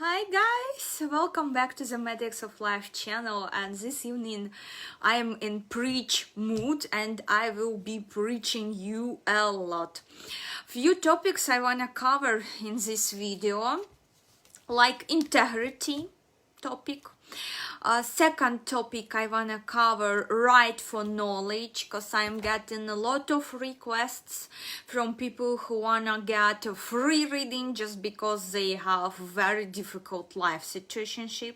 Hi guys, welcome back to the Medics of Life channel, and this evening I am in preach mood and I will be preaching you a lot. Few topics I wanna cover in this video, like integrity topic. Second topic I wanna cover right for knowledge, because I'm getting a lot of requests from people who wanna get a free reading just because they have very difficult life situationship.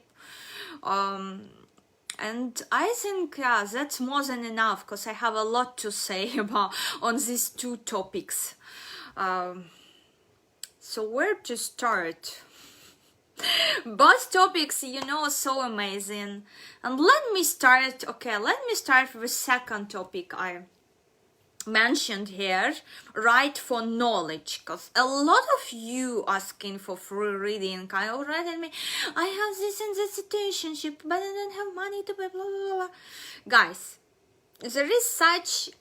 And I think that's more than enough, because I have a lot to say about on these two topics. So where to start? Both topics, so amazing. And let me start with the second topic I mentioned here, right for knowledge, because a lot of you asking for free reading. I already me, I have this in the situationship, but I don't have money to pay, blah, blah, blah. Guys, there is such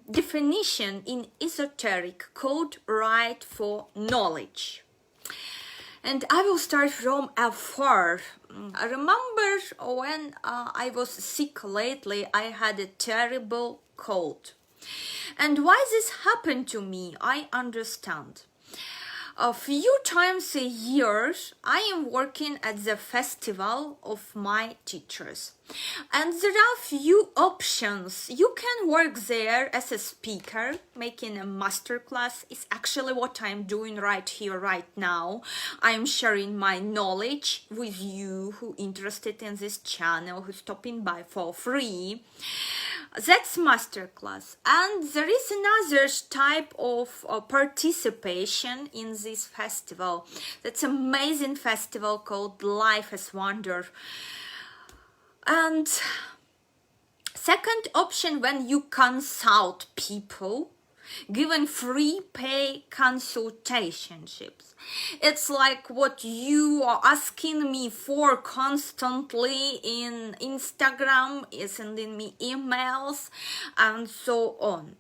definition in esoteric called right for knowledge. And I will start from afar. I remember when I was sick lately, I had a terrible cold. And why this happened to me, I understand. A few times a year, I am working at the festival of my teachers. And there are few options. You can work there as a speaker, making a masterclass. Is actually what I'm doing right here, right now. I'm sharing my knowledge with you who interested in this channel, who's stopping by for free. That's masterclass. And there is another type of participation in this festival. That's an amazing festival called Life as Wonder. And second option, when you consult people, given free pay consultationships. It's like what you are asking me for constantly in Instagram, sending me emails and so on.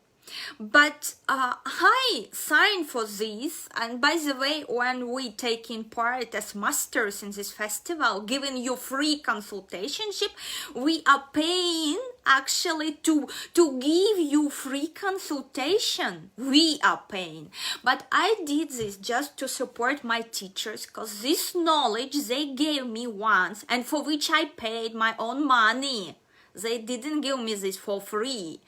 But I signed for this, and by the way, when we taking part as masters in this festival, giving you free consultationship, we are paying actually to give you free consultation. We are paying. But I did this just to support my teachers, because this knowledge they gave me once, and for which I paid my own money. They didn't give me this for free.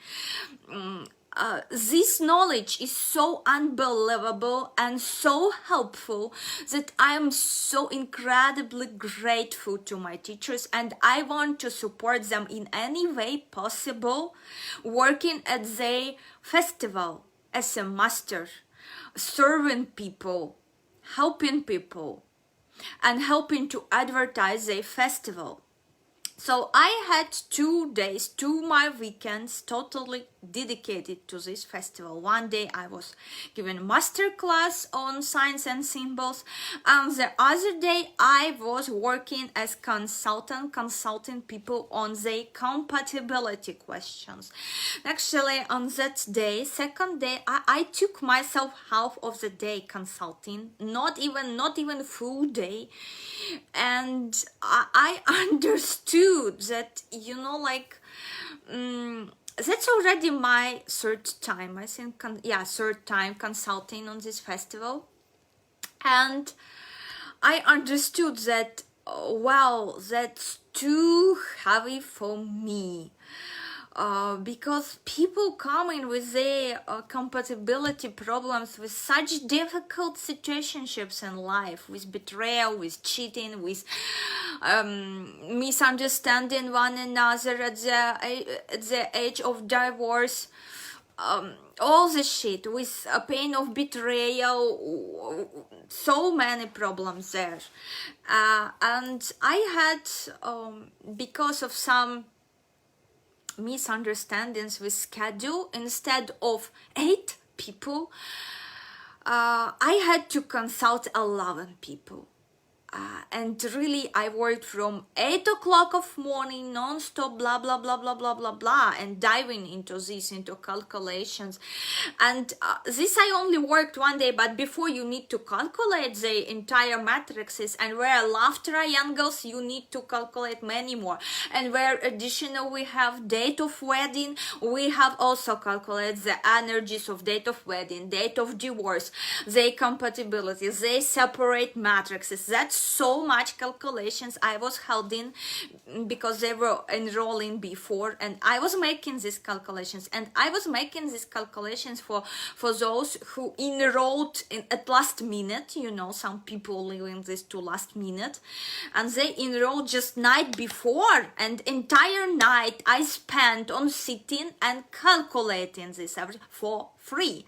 This knowledge is so unbelievable and so helpful that I am so incredibly grateful to my teachers, and I want to support them in any way possible, working at their festival as a master, serving people, helping people, and helping to advertise their festival. So I had 2 days, 2 my weekends totally dedicated to this festival. One day I was giving a master class on signs and symbols, and the other day I was working as consulting people on their compatibility questions. Actually, on that day, second day, I took myself half of the day consulting, not even full day, and I understood that, that's already my third time, I think, third time consulting on this festival. And I understood that, that's too heavy for me. Because people come in with their compatibility problems, with such difficult situationships in life, with betrayal, with cheating, with misunderstanding one another at the age of divorce, all the shit, with a pain of betrayal, so many problems there. And I had, because of some misunderstandings with schedule, instead of 8 people, I had to consult 11 people. and really I worked from 8 o'clock of morning non-stop, blah blah blah blah blah blah blah, and diving into this, into calculations. And this I only worked one day, but before you need to calculate the entire matrices, and where love triangles you need to calculate many more, and where additional we have date of wedding, we have also calculate the energies of date of wedding, date of divorce, their compatibility, they separate matrices. That's so much calculations I was holding because they were enrolling before, and I was making these calculations, and I was making these calculations for those who enrolled at last minute. You know, some people leaving this to last minute, and they enrolled just night before, and entire night I spent on sitting and calculating this for free.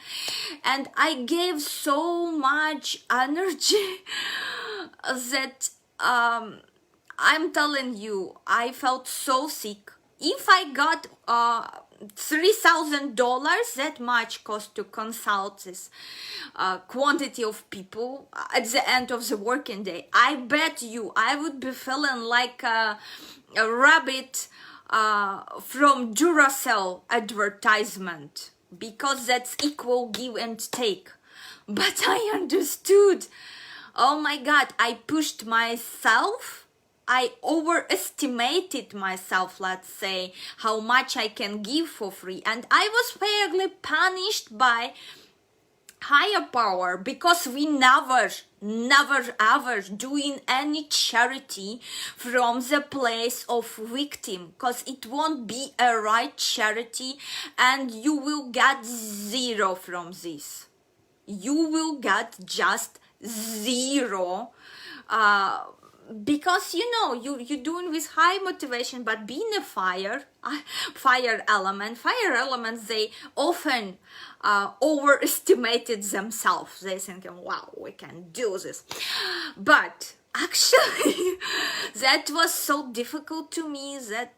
And I gave so much energy that I'm telling you, I felt so sick. If I got $3,000, that much cost to consult this quantity of people at the end of the working day, I bet you I would be feeling like a rabbit from Duracell advertisement, because that's equal give and take. But I understood. Oh my God, I pushed myself. I overestimated myself, let's say, how much I can give for free. And I was fairly punished by higher power, because we never ever doing any charity from the place of victim, because it won't be a right charity, and you will get zero from this. You will get just zero, because you know you're doing with high motivation, but being a fire elements, they often overestimated themselves. They thinking, wow, we can do this. But actually that was so difficult to me that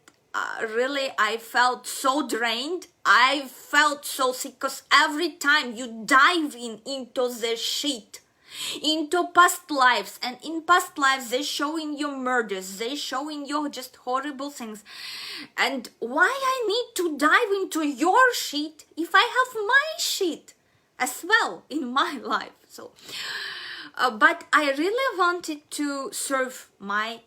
really I felt so drained. I felt so sick, because every time you dive into the shit, into past lives, and in past lives they showing you murders, they showing you just horrible things, and why I need to dive into your shit if I have my shit as well in my life? So but I really wanted to serve my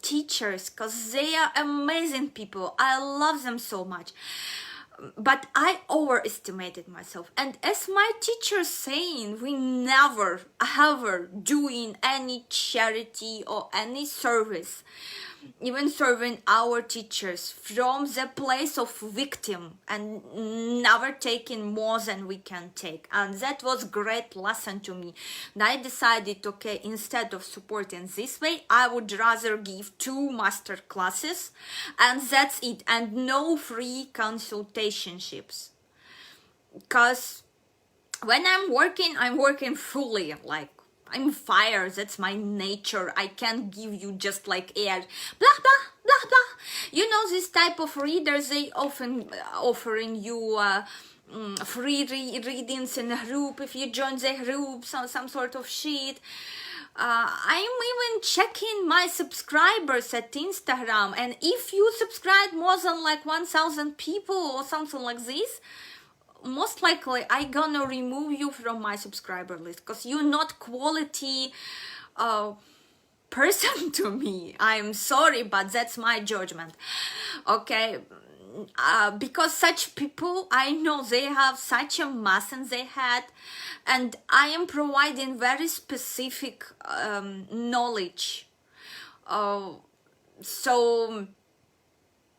teachers, because they are amazing people. I love them so much. But I overestimated myself. And as my teacher saying, we never ever doing any charity or any service, even serving our teachers, from the place of victim, and never taking more than we can take. And that was great lesson to me. And I decided, okay, instead of supporting this way, I would rather give 2 master classes, and that's it, and no free consultationships. Because when I'm working fully, like I'm fire, that's my nature. I can't give you just like air, blah blah blah blah. You know, this type of readers, they often offering you free readings in a group if you join the group, some sort of shit. I'm even checking my subscribers at Instagram, and if you subscribe more than like 1,000 people or something like this, most likely I gonna remove you from my subscriber list, because you're not quality person to me. I'm sorry, but that's my judgment. Okay, because such people, I know they have such a mass in their head, and I am providing very specific knowledge. So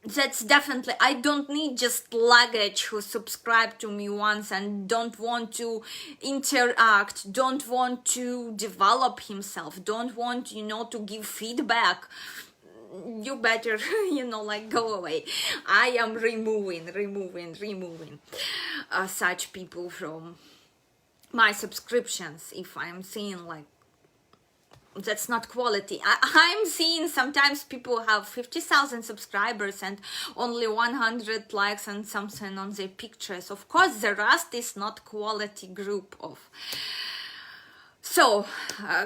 that's definitely, I don't need just luggage who subscribe to me once and don't want to interact, don't want to develop himself, don't want, you know, to give feedback. You better, you know, like go away. I am removing such people from my subscriptions if I'm seeing like that's not quality. I'm seeing sometimes people have 50,000 subscribers and only 100 likes and something on their pictures. Of course, the rest is not quality group of. So,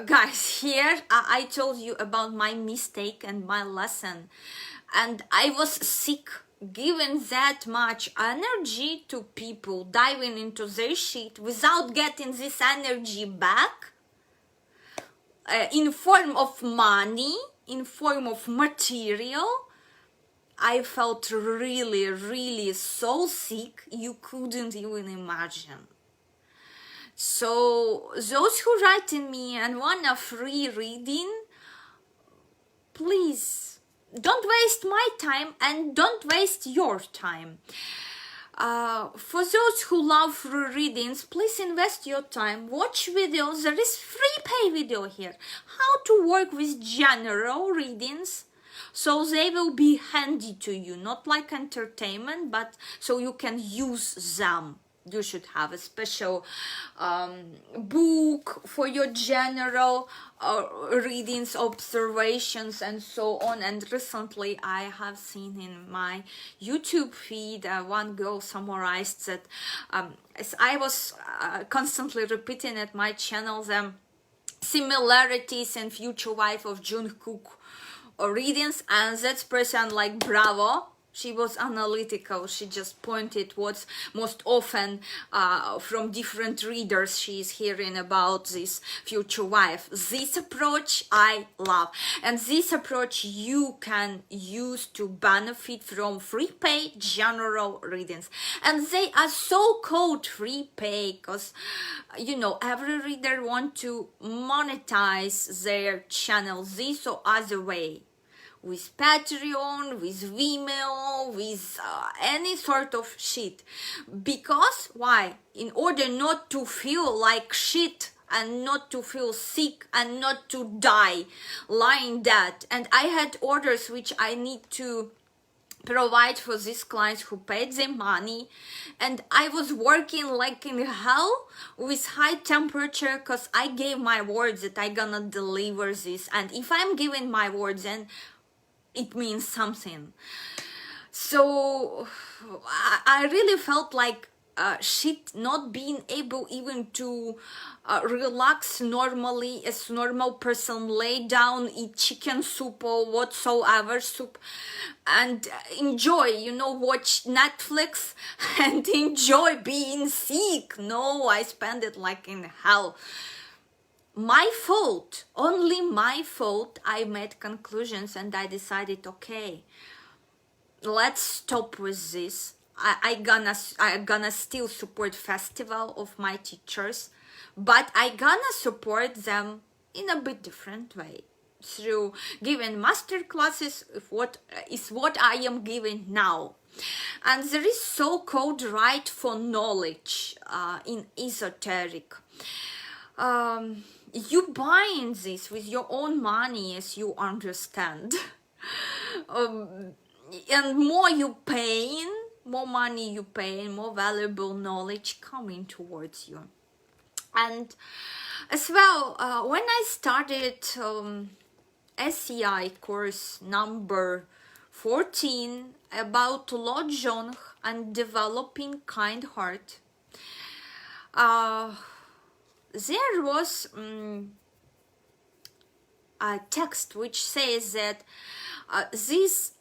guys, here I told you about my mistake and my lesson. And I was sick giving that much energy to people, diving into their shit without getting this energy back in form of money, in form of material. I felt really, really so sick you couldn't even imagine. So those who write in me and want a free reading, please don't waste my time and don't waste your time. For those who love free readings, please invest your time, watch videos. There is free pay video here, how to work with general readings, so they will be handy to you, not like entertainment, but so you can use them. You should have a special book for your general readings, observations, and so on. And recently I have seen in my YouTube feed one girl summarized that as I was constantly repeating at my channel the similarities in future wife of Jungkook readings, and that person like bravo. She was analytical. She just pointed what's most often from different readers she is hearing about this future wife. This approach I love. And this approach you can use to benefit from free pay general readings. And they are so called free pay because, you know, every reader wants to monetize their channel this or other way. With Patreon, with Vimeo, with any sort of shit. Because, why? In order not to feel like shit and not to feel sick and not to die lying dead. And I had orders which I need to provide for these clients who paid their money, and I was working like in hell with high temperature because I gave my words that I gonna deliver this. And if I'm giving my words, then it means something. So I really felt like shit, not being able even to relax normally as normal person, lay down, eat chicken soup or whatsoever soup, and enjoy, you know, watch Netflix and enjoy being sick. No, I spend it like in hell. My fault, only my fault. I made conclusions and I decided, okay, let's stop with this. I gonna still support festival of my teachers, but I gonna support them in a bit different way, through giving master classes of what I am giving now. And there is so-called right for knowledge in esoteric. You buying this with your own money, as you understand. And more you paying, more money you pay, more valuable knowledge coming towards you. And as well, when I started SCI course number 14 about Lojong and developing kind heart, there was a text which says that this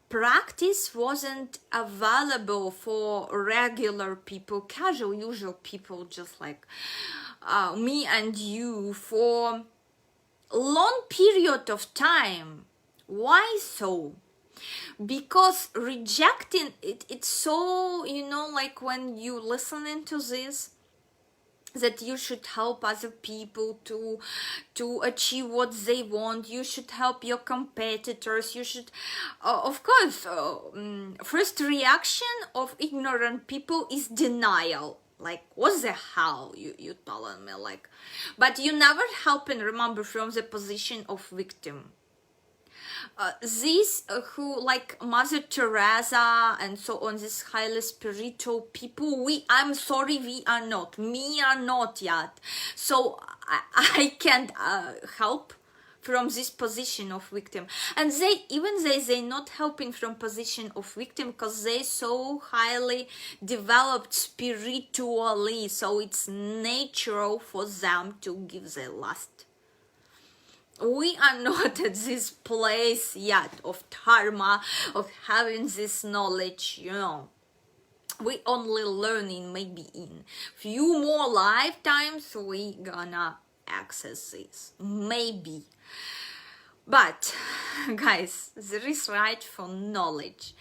practice wasn't available for regular people, casual, usual people just like me and you, for a long period of time. Why so? Because rejecting it, it's so, you know, like when you listening to this, that you should help other people to achieve what they want. You should help your competitors. You should, of course, first reaction of ignorant people is denial. Like, what the hell you telling me? Like, but you never help, and remember, from the position of victim. These who like Mother Teresa and so on, these highly spiritual people, I'm sorry, we are not. Me are not yet. So I can't help from this position of victim, and they not helping from position of victim because they so highly developed spiritually, so it's natural for them to give their last. We are not at this place yet of dharma, of having this knowledge, we only learning. Maybe in few more lifetimes we gonna access this, maybe. But guys, there is right for knowledge.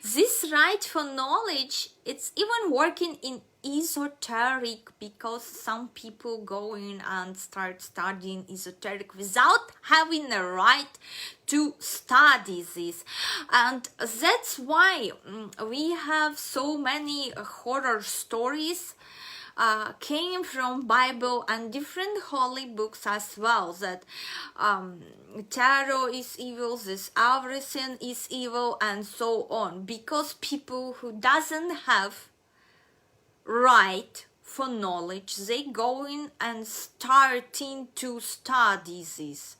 This right for knowledge, it's even working in esoteric, because some people go in and start studying esoteric without having the right to study this. And that's why we have so many horror stories came from Bible and different holy books as well, that tarot is evil, this everything is evil, and so on, because people who doesn't have right for knowledge, they going and starting to study this,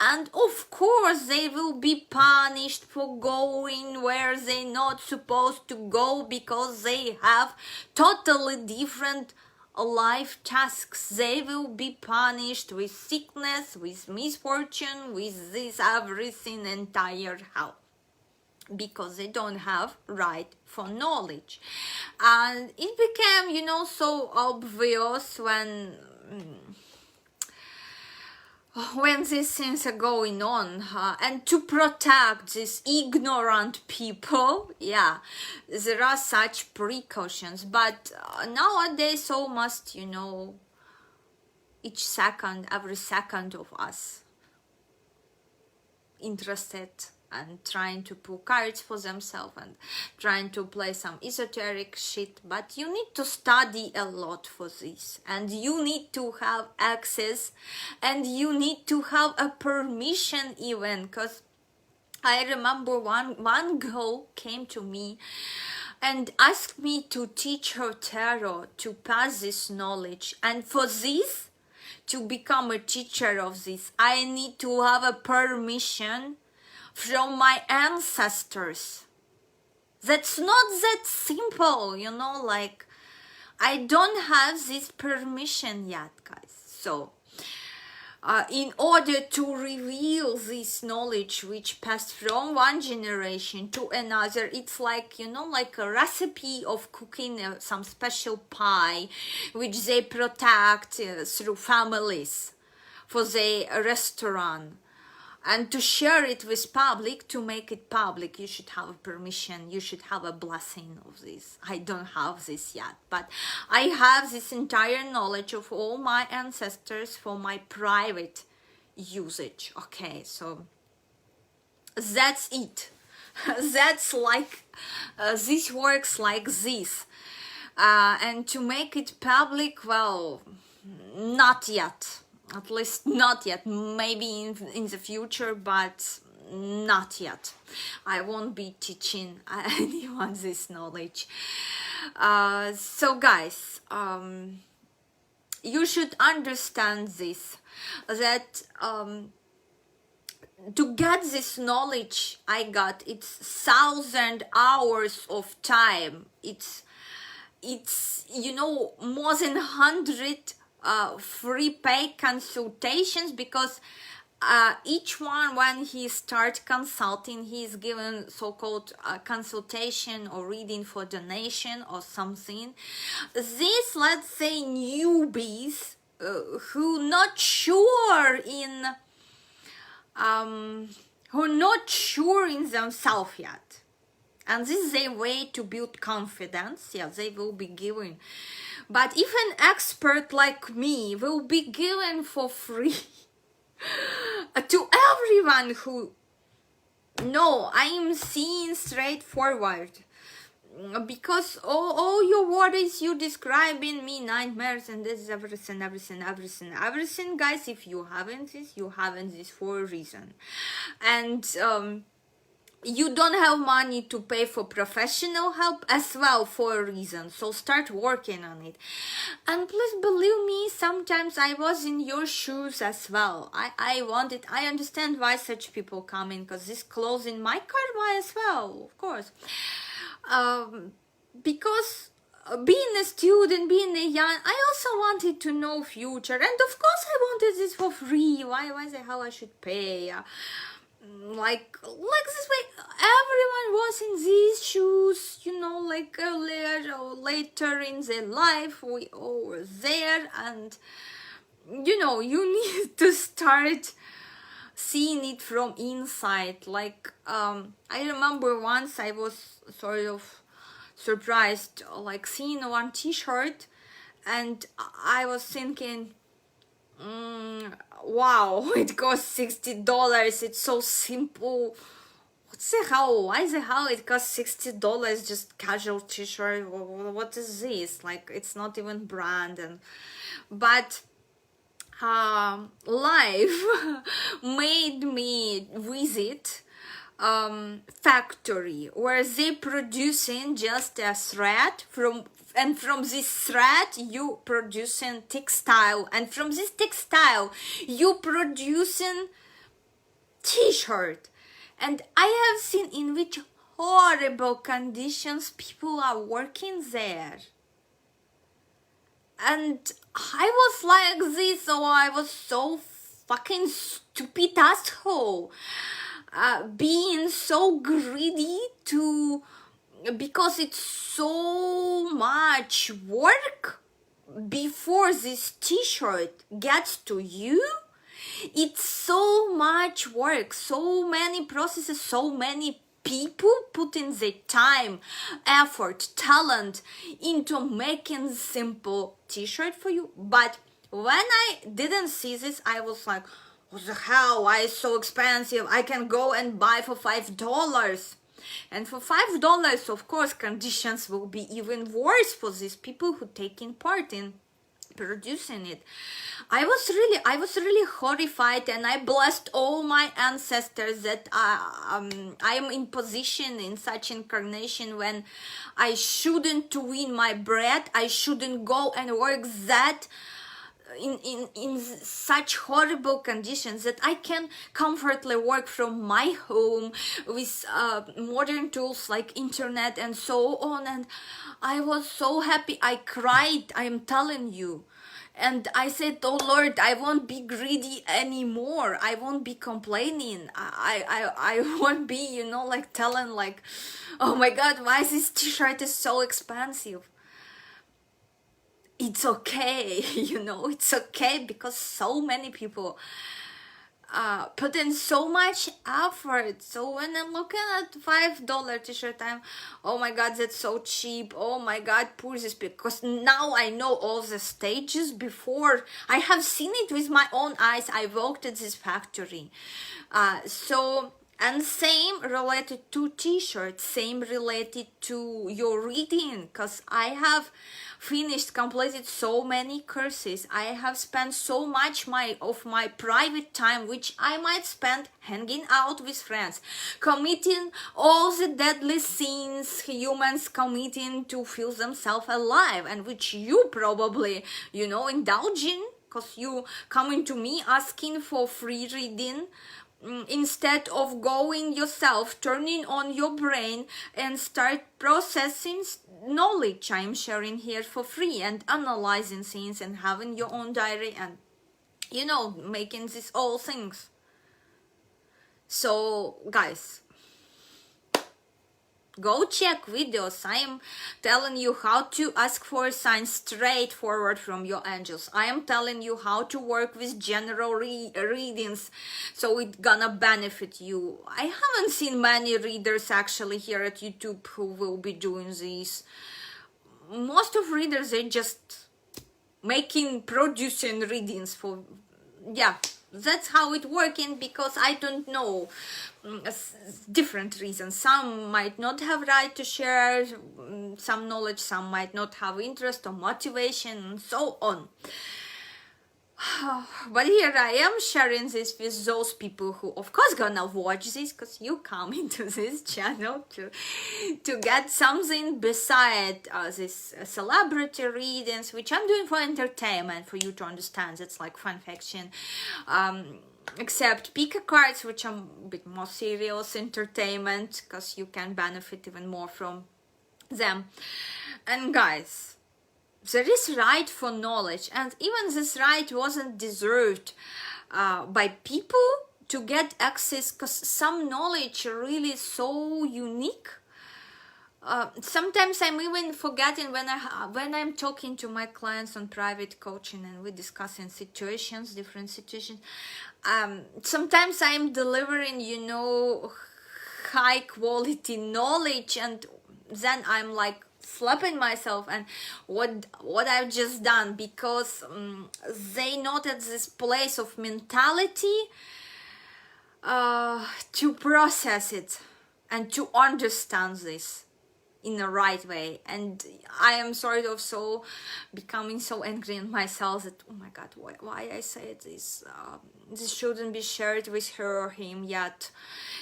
and of course they will be punished for going where they not supposed to go, because they have totally different life tasks. They will be punished with sickness, with misfortune, with this everything, entire hell, because they don't have right for knowledge. And it became so obvious when these things are going on, and to protect these ignorant people, there are such precautions. But nowadays, so must every second of us interested and trying to pull cards for themselves and trying to play some esoteric shit. But you need to study a lot for this, and you need to have access, and you need to have a permission even, because I remember one girl came to me and asked me to teach her tarot, to pass this knowledge, and for this, to become a teacher of this, I need to have a permission from my ancestors. That's not that simple, like I don't have this permission yet, guys. So in order to reveal this knowledge which passed from one generation to another, it's like like a recipe of cooking some special pie which they protect through families for the restaurant. And to share it with public, to make it public, you should have permission, you should have a blessing of this. I don't have this yet, but I have this entire knowledge of all my ancestors for my private usage. Okay, so that's it. That's like, this works like this. And to make it public, well, not yet. At least not yet, maybe in the future, but not yet. I won't be teaching anyone this knowledge. So guys, you should understand this, that to get this knowledge I got, it's 1,000 hours of time. It's more than 100 free pay consultations, because each one, when he starts consulting, he is given so-called consultation or reading for donation or something. These, let's say, newbies who not sure in themselves yet, and this is a way to build confidence. They will be given. But if an expert like me will be given for free to everyone who, no, I am seeing straightforward, because all your worries, you describing me nightmares, and this is everything, guys. If you haven't this, you haven't this for a reason. And you don't have money to pay for professional help as well for a reason, so start working on it. And please believe me, sometimes I was in your shoes as well. I understand why such people come in, because this clothes in my karma as well, of course. Because being a student, being a young, I also wanted to know future, and of course I wanted this for free. Why the hell I should pay? Like this way, everyone was in these shoes, you know, like earlier or later in their life, we all were there, and you know, you need to start seeing it from inside. Like I remember once I was sort of surprised, like seeing one t-shirt, and I was thinking, wow, it costs $60. It's so simple. What the hell? Why the hell it costs $60? Just casual t-shirt. What is this? Like, it's not even brand. But life made me visit factory where they producing just a thread and from this thread you producing textile, and from this textile you producing t-shirt. And I have seen in which horrible conditions people are working there. And I was like this, so I was so fucking stupid asshole. Being so greedy because it's so much work before this t-shirt gets to you. It's so much work, so many processes, so many people putting their time, effort, talent into making simple t-shirt for you. But when I didn't see this, I was like, what the hell, why is so expensive? I can go and buy for $5. And for $5, of course, conditions will be even worse for these people who taking part in producing it. I was really horrified, and I blessed all my ancestors that I am in position in such incarnation when I shouldn't to win my bread. I shouldn't go and work that in such horrible conditions, that I can comfortably work from my home with modern tools like internet and so on. And I was so happy. I cried, I am telling you. And I said, oh Lord, I won't be greedy anymore. I won't be complaining. I won't be, you know, like telling like, oh my God, why this t-shirt is so expensive? It's okay, you know, it's okay, because so many people put in so much effort. So when I'm looking at $5 t-shirt, I'm, oh my God, that's so cheap. Oh my God, poor this, because now I know all the stages before. I have seen it with my own eyes. I worked at this factory. And same related to t-shirts, same related to your reading, because I have completed so many courses. I have spent so much of my private time, which I might spend hanging out with friends, committing all the deadly sins humans committing to feel themselves alive, and which you probably, you know, indulging, because you coming to me asking for free reading, instead of going yourself, turning on your brain and start processing knowledge I'm sharing here for free, and analyzing things and having your own diary, and you know, making these all things. So guys, go check videos. I am telling you how to ask for a sign straightforward from your angels. I am telling you how to work with general readings, so it's gonna benefit you. I haven't seen many readers actually here at YouTube who will be doing this. Most of readers are just producing readings for, yeah, that's how it working, because I don't know, different reasons. Some might not have right to share some knowledge, some might not have interest or motivation, and so on. But here I am sharing this with those people who of course gonna watch this, because you come into this channel to get something beside this celebrity readings, which I'm doing for entertainment, for you to understand. It's like fan fiction, except pick a cards, which are a bit more serious entertainment, because you can benefit even more from them. And guys, there is right for knowledge, and even this right wasn't deserved by people to get access, because some knowledge really so unique. Sometimes I'm even forgetting when I'm talking to my clients on private coaching and we're discussing situations, different situations. Sometimes I'm delivering, high quality knowledge, and then I'm like slapping myself and what I've just done, because they not at this place of mentality to process it and to understand this in the right way. And I am sort of so becoming so angry in myself that, oh my god, why I said this, this shouldn't be shared with her or him yet,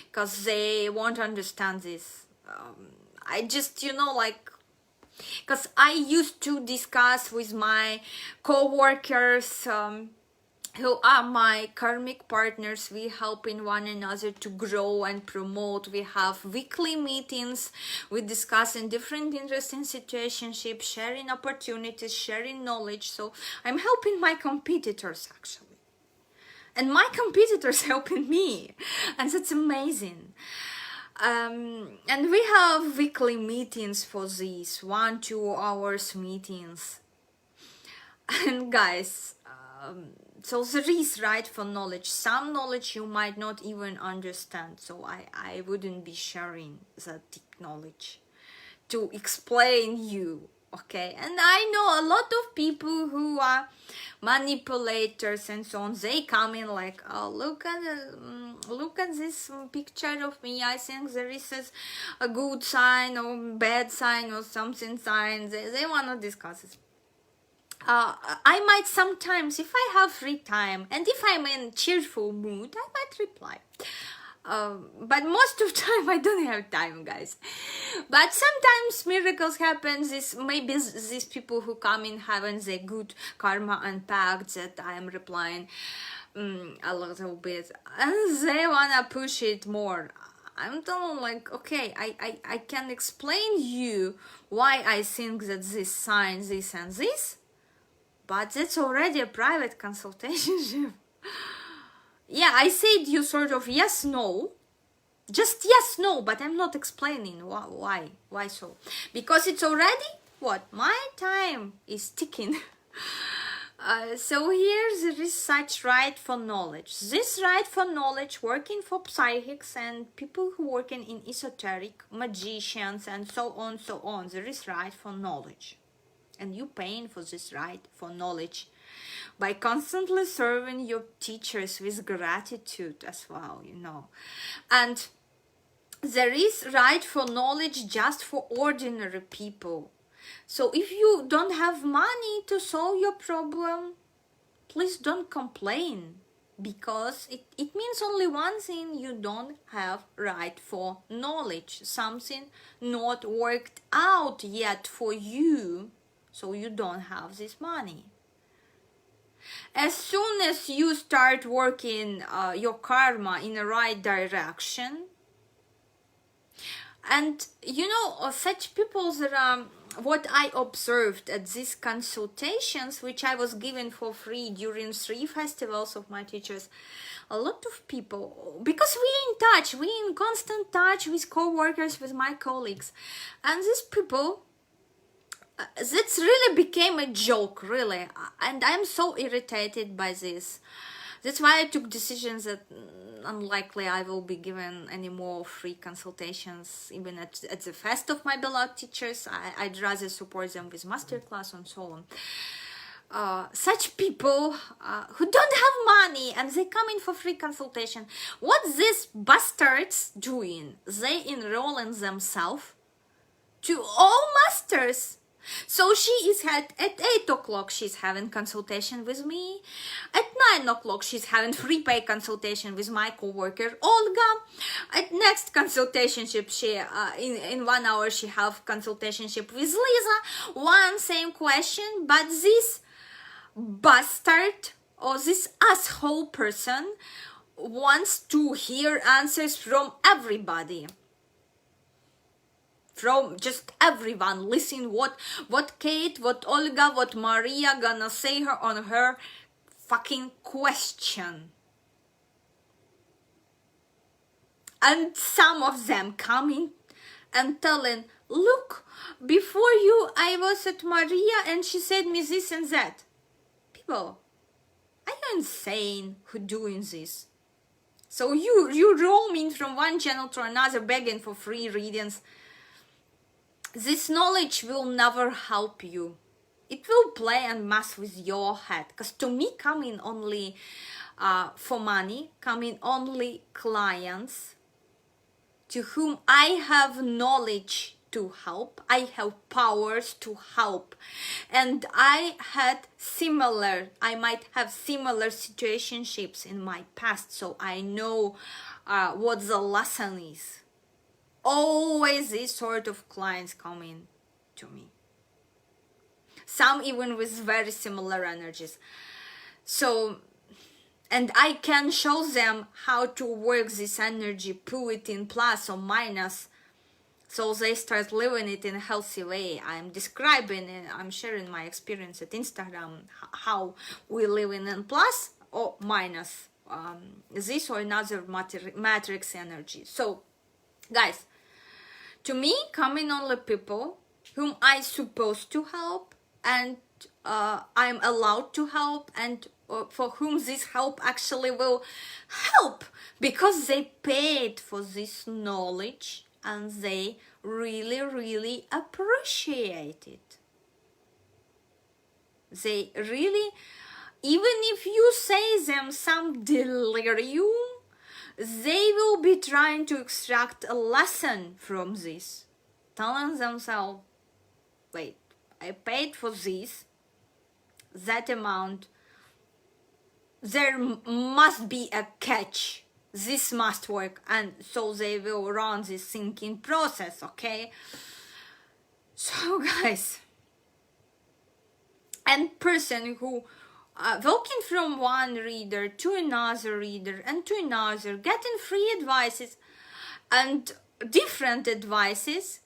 because they won't understand this. I just, because I used to discuss with my co-workers who are my karmic partners. We helping one another to grow and promote. We have weekly meetings. We discuss in different interesting situationships, sharing opportunities, sharing knowledge. So I'm helping my competitors actually. And my competitors helping me. And that's amazing. And we have weekly meetings for these 1-2 hours meetings. And guys, so there is right for knowledge. Some knowledge you might not even understand, so I wouldn't be sharing that deep knowledge to explain you. Okay, and I know a lot of people who are manipulators and so on. They come in like, oh, look at this picture of me. I think there is a good sign or bad sign or something sign. They want to discuss it. I might sometimes, if I have free time and if I'm in cheerful mood, I might reply. But most of the time I don't have time, guys. But sometimes miracles happen. Maybe these people who come in having the good karma unpacked, that I am replying a little bit, and they wanna push it more. I'm telling like, okay, I can explain you why I think that this sign, this and this, but that's already a private consultation. Yeah, I said you sort of yes, no. Just yes, no, but I'm not explaining why so. Because it's already, my time is ticking. So here there is such right for knowledge. This right for knowledge working for psychics and people who working in esoteric, magicians and so on. There is right for knowledge. And you paying for this right for knowledge by constantly serving your teachers with gratitude as well, And there is right for knowledge just for ordinary people. So if you don't have money to solve your problem, please don't complain, because it means only one thing: you don't have right for knowledge. Something not worked out yet for you, so you don't have this money. As soon as you start working your karma in the right direction, and such people that what I observed at these consultations, which I was given for free during 3 festivals of my teachers, a lot of people, because we in constant touch with co-workers, with my colleagues, and these people, that's really became a joke, really, and I'm so irritated by this. That's why I took decisions that unlikely I will be given any more free consultations, even at the fest of my beloved teachers. I'd rather support them with masterclass and so on. Such people who don't have money and they come in for free consultation. What these bastards doing? They enroll in themselves to all masters. So she is at 8 o'clock, she's having consultation with me. At 9 o'clock, she's having free pay consultation with my coworker Olga. At next consultation, she in 1 hour, she have consultation with Lisa. One same question, but this bastard or this asshole person wants to hear answers from everybody. From just everyone. Listen what Kate, what Olga, what Maria gonna say her on her fucking question. And some of them coming and telling, look, before you I was at Maria and she said me this and that. People, are you insane who doing this? So you roaming from one channel to another begging for free readings. This knowledge will never help you. It will play and mess with your head. Because to me, coming only for money, coming only clients to whom I have knowledge to help, I have powers to help. And I might have similar situationships in my past, so I know what the lesson is. Always these sort of clients coming to me. Some even with very similar energies. So, and I can show them how to work this energy, put it in plus or minus, so they start living it in a healthy way. I'm describing and I'm sharing my experience at Instagram, how we live in plus or minus this or another matrix energy. So, guys, to me, coming only people whom I supposed to help and I'm allowed to help and for whom this help actually will help because they paid for this knowledge and they really, really appreciate it. They really, even if you say them some delirium, they will be trying to extract a lesson from this, telling themselves, wait, I paid for this, that amount, there must be a catch, this must work, and so they will run this thinking process, okay? So guys, and person who walking from one reader to another reader and to another, getting free advices and different advices,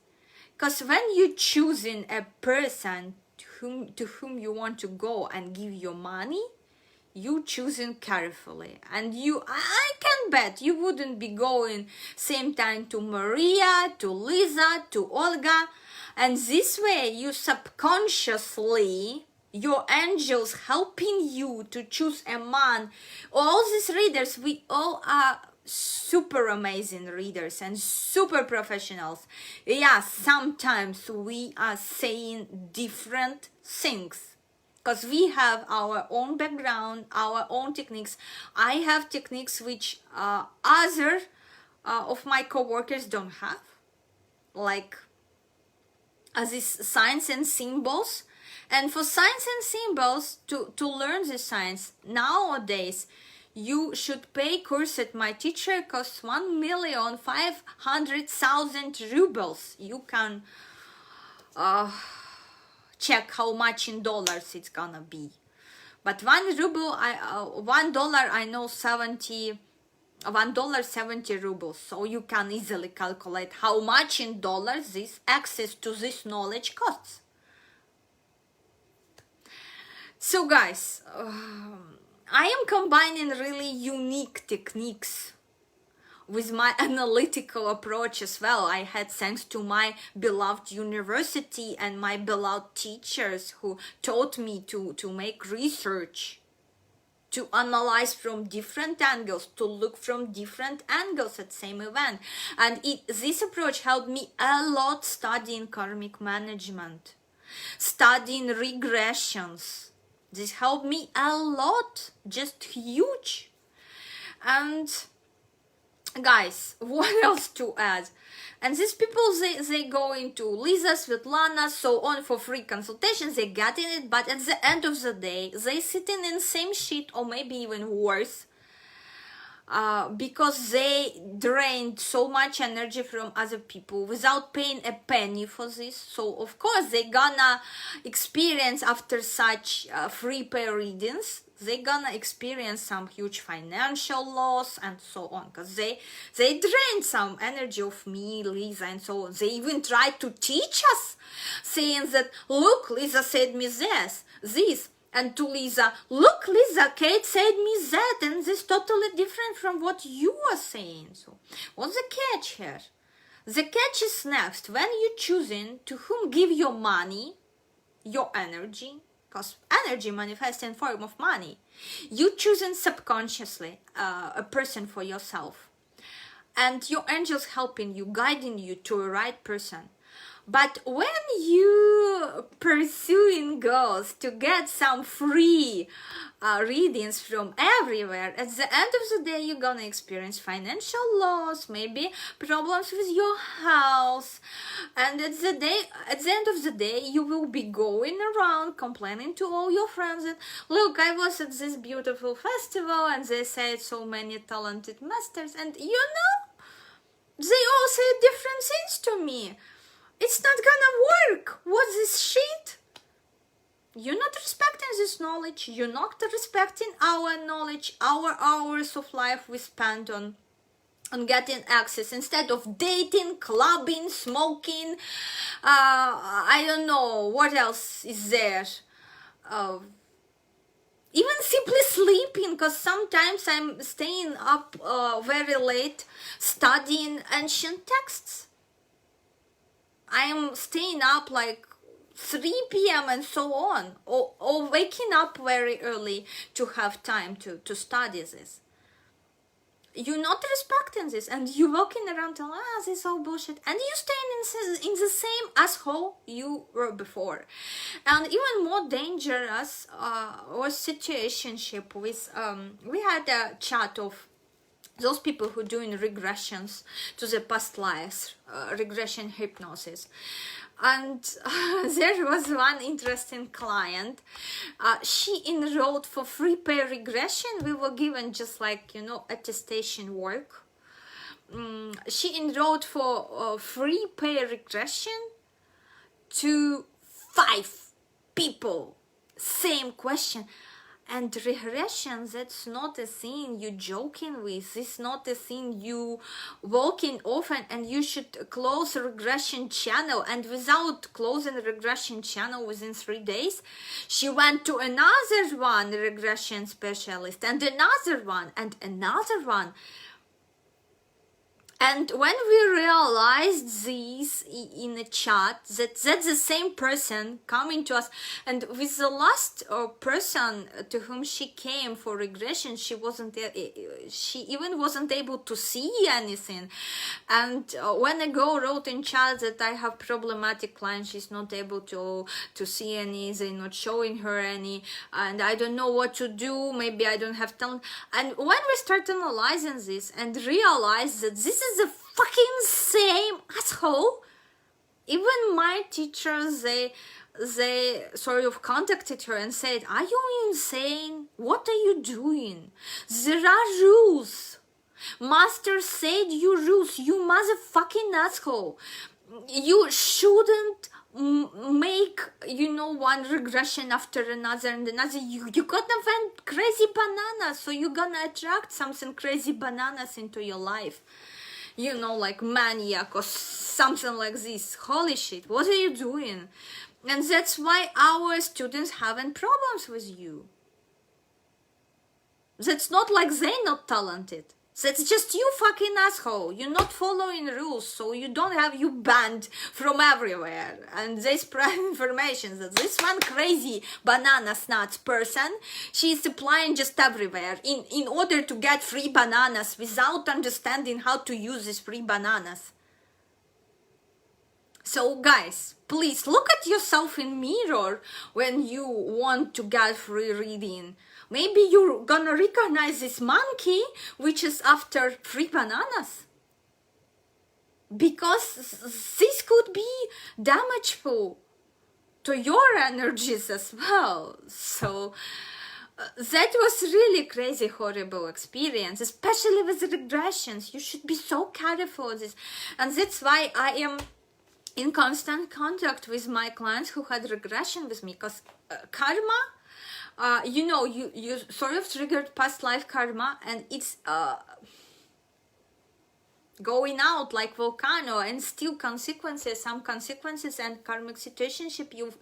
because when you choosing a person to whom you want to go and give your money, you choosing carefully, and I can bet you wouldn't be going same time to Maria, to Lisa, to Olga, and this way you subconsciously, your angels helping you to choose a man. All these readers, we all are super amazing readers and super professionals. Yeah, sometimes we are saying different things because we have our own background, our own techniques. I have techniques which other of my co-workers don't have, like these signs and symbols. And for signs and symbols, to learn the signs, nowadays, you should pay course at my teacher, costs 1,500,000 rubles. You can check how much in dollars it's gonna be. But $1, I know $1.70 rubles. So you can easily calculate how much in dollars this access to this knowledge costs. So guys, I am combining really unique techniques with my analytical approach as well. I had thanks to my beloved university and my beloved teachers who taught me to make research, to analyze from different angles, to look from different angles at same event. And this approach helped me a lot studying karmic management, studying regressions. This helped me a lot, just huge. And guys, what else to add? And these people, they go into Lisa, Svetlana, so on for free consultations, they get in it, but at the end of the day, they sitting in same shit or maybe even worse, because they drained so much energy from other people without paying a penny for this. So of course they gonna experience, after such free pay readings, they gonna experience some huge financial loss and so on, because they drained some energy of me, Lisa, and so on. They even tried to teach us, saying that, look, Lisa said me this, and to Lisa, look, Lisa, Kate said me that, and this is totally different from what you are saying. So what's the catch here? The catch is next, when you choosing to whom give your money, your energy, because energy manifests in form of money. You choosing subconsciously a person for yourself, and your angels helping you, guiding you to a right person. But when you pursuing goals to get some free readings from everywhere, at the end of the day you're gonna experience financial loss, maybe problems with your house, and at the end of the day you will be going around complaining to all your friends that, look, I was at this beautiful festival and they said so many talented masters, and you know, they all say different things to me. It's not gonna work. What's this shit? You're not respecting this knowledge. You're not respecting our knowledge, our hours of life we spent on getting access, instead of dating, clubbing, smoking, I don't know what else is there. Even simply sleeping, because sometimes I'm staying up very late studying ancient texts. I'm staying up like 3 p.m. and so on, or waking up very early to have time to study this. You're not respecting this, and you're walking around telling, this is all bullshit, and you're staying in the same asshole you were before. And even more dangerous was situationship with, we had a chat of those people who doing regressions to the past lives, regression hypnosis. And there was one interesting client. She enrolled for free pay regression. We were given just like, attestation work. She enrolled for free pay regression to 5 people. Same question. And regression, that's not a thing you joking with. It's not a thing you walking often, and you should close a regression channel. And without closing the regression channel within 3 days, she went to another one, regression specialist, and another one, and another one. And when we realized this in a chat, that's the same person coming to us, and with the last person to whom she came for regression, she even wasn't able to see anything. And when a girl wrote in chat that I have problematic clients, she's not able to see any, they're not showing her any, and I don't know what to do, maybe I don't have talent. And when we start analyzing this and realize that this is the fucking same asshole, even my teachers, they sort of contacted her and said, are you insane? What are you doing? There are rules. Master said you rules, you motherfucking asshole. You shouldn't make one regression after another and another. You gonna find crazy bananas, so you're gonna attract something crazy bananas into your life, like maniac or something like this. Holy shit, what are you doing? And that's why our students having problems with you. That's not like they're not talented. That's just you fucking asshole. You're not following rules, so you don't have you banned from everywhere. And they spread information that this one crazy banana nuts person, she's applying just everywhere in order to get free bananas without understanding how to use these free bananas. So guys, please look at yourself in mirror when you want to get free reading. Maybe you're gonna recognize this monkey which is after free bananas, because this could be damageful to your energies as well. So that was really crazy, horrible experience, especially with regressions. You should be so careful with this. And that's why I am in constant contact with my clients who had regression with me, because karma, you sort of triggered past life karma, and it's going out like volcano, and still some consequences and karmic situationship you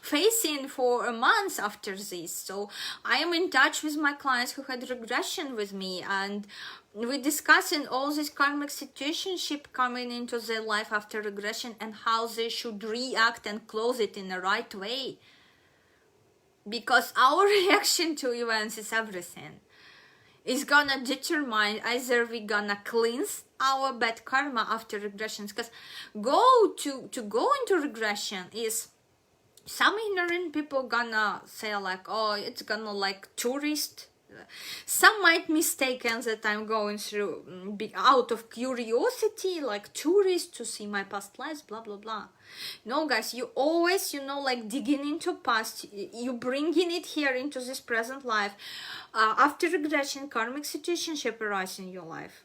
facing for months after this. So I am in touch with my clients who had regression with me, and we're discussing all this karmic situationship coming into their life after regression, and how they should react and close it in the right way, because our reaction to events is everything. Is gonna determine either we gonna cleanse our bad karma after regressions, because to go into regression is, some ignorant people gonna say like, oh, it's gonna like tourist. Some might mistaken that I'm going through out of curiosity, like tourist, to see my past lives, blah blah blah. No, guys, you always, like digging into past, you bringing it here into this present life. After regression, karmic situationship arise in your life,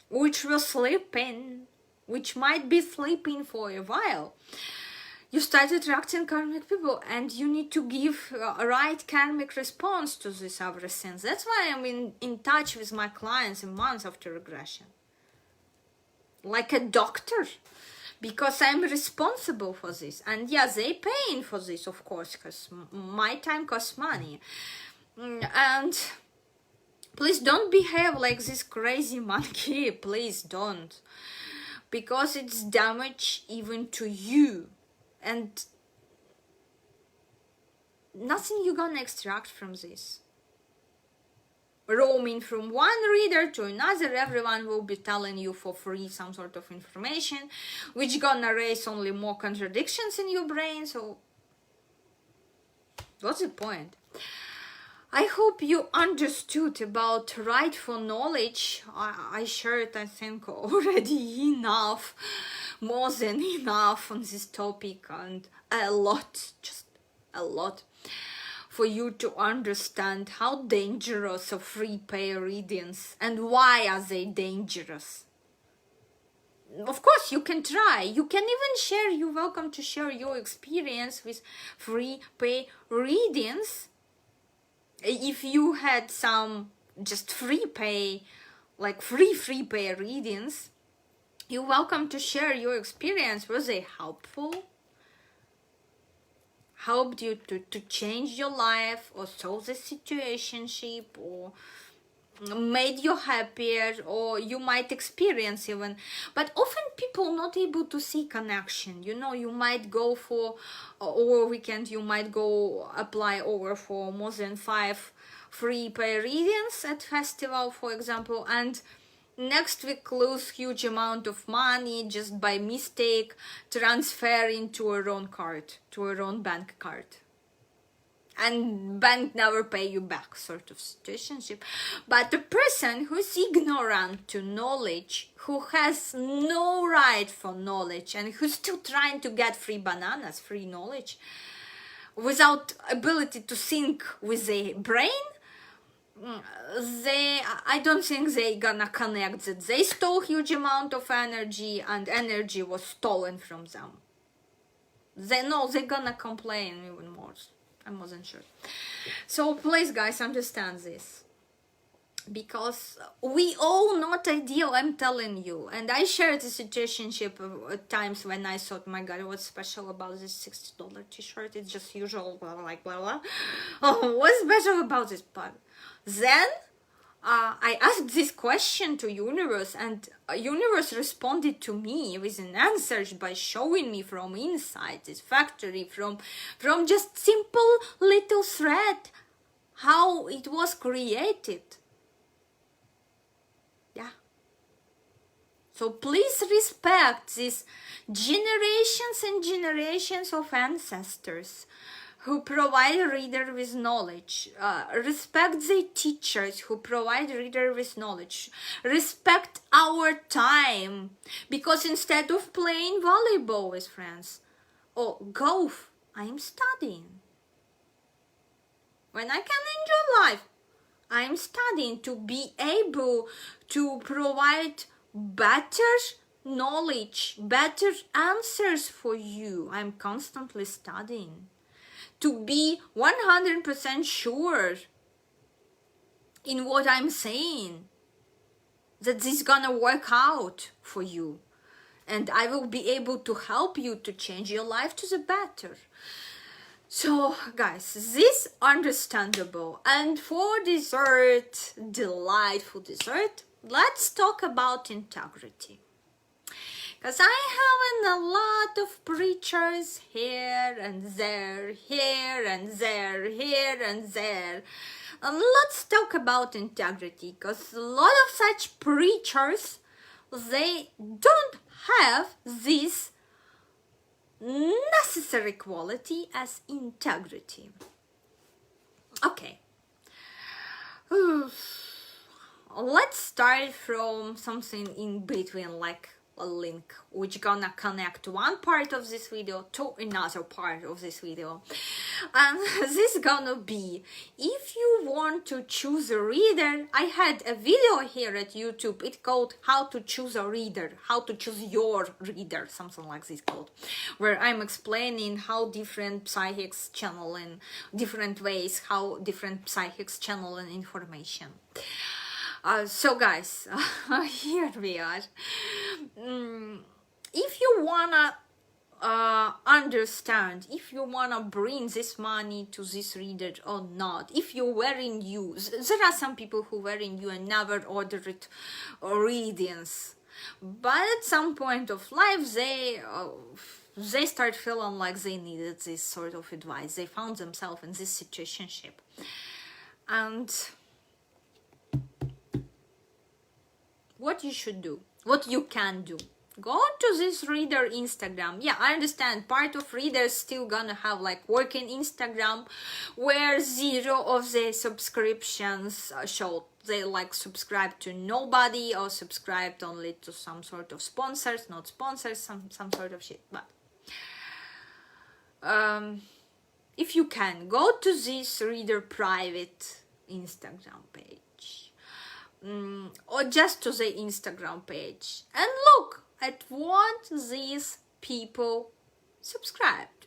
which will sleep in, which might be sleeping for a while. You start attracting karmic people, and you need to give a right karmic response to this everything. That's why I'm in touch with my clients in months after regression, like a doctor, because I'm responsible for this. And yeah, they paying for this, of course, because my time costs money. And please don't behave like this crazy monkey, please don't, because it's damage even to you. And nothing you're gonna extract from this. Roaming from one reader to another, everyone will be telling you for free some sort of information, which gonna raise only more contradictions in your brain. So what's the point? I hope you understood about rightful knowledge. I shared, I think, already enough, more than enough on this topic, and a lot, just a lot, for you to understand how dangerous are free pay readings and why are they dangerous. Of course, you can try. You can even share. You're welcome to share your experience with free pay readings. If you had some just free pay, like free pay readings, you're welcome to share your experience. Was they helpful? Helped you to change your life, or solve the situationship, or made you happier, or you might experience even. But often people not able to see connection. You might go for over weekend, you might go apply over for more than 5 free pay readings at festival, for example, and next week lose huge amount of money just by mistake transferring to a wrong card, to a wrong bank card, and bank never pay you back, sort of situationship. But the person who's ignorant to knowledge, who has no right for knowledge, and who's still trying to get free bananas, free knowledge, without ability to think with their brain, I don't think they gonna connect that they stole huge amount of energy, and energy was stolen from them. They're gonna complain even more. I wasn't sure. So please, guys, understand this, because we all not ideal, I'm telling you. And I shared the situationship at times when I thought, my God, what's special about this $60 t-shirt? It's just usual, blah blah. Oh, what's special about this? But then I asked this question to universe, and universe responded to me with an answer by showing me from inside this factory, from just simple little thread, how it was created. Yeah. So please respect these generations and generations of ancestors who provide reader with knowledge. Respect the teachers who provide reader with knowledge. Respect our time, because instead of playing volleyball with friends or golf, I am studying. When I can enjoy life, I am studying to be able to provide better knowledge, better answers for you. I'm constantly studying to be 100% sure in what I'm saying, that this is gonna work out for you, and I will be able to help you to change your life to the better. So guys, this understandable. And for dessert, delightful dessert, let's talk about integrity. Because I have a lot of preachers here and there, here and there, here and there. And let's talk about integrity, because a lot of such preachers, they don't have this necessary quality as integrity. Okay. Let's start from something in between, like a link which gonna connect one part of this video to another part of this video. And this gonna be, if you want to choose a reader, I had a video here at YouTube, it's called how to choose a reader, how to choose your reader, something like this called, where I'm explaining how different psychics channel in different ways, how different psychics channel in information. So guys, here we are. If you wanna understand, if you wanna bring this money to this reader or not, if you're wearing you, there are some people who wearing you and never ordered readings, but at some point of life they start feeling like they needed this sort of advice. They found themselves in this situationship, and what you should do, what you can do, go to this reader Instagram. Yeah, I understand part of readers still gonna have like working Instagram where 0 of the subscriptions show they like subscribe to nobody or subscribed only to some sort of sponsors, not sponsors, some sort of shit. But if you can, go to this reader private Instagram page. Or just to the Instagram page and look at what these people subscribed.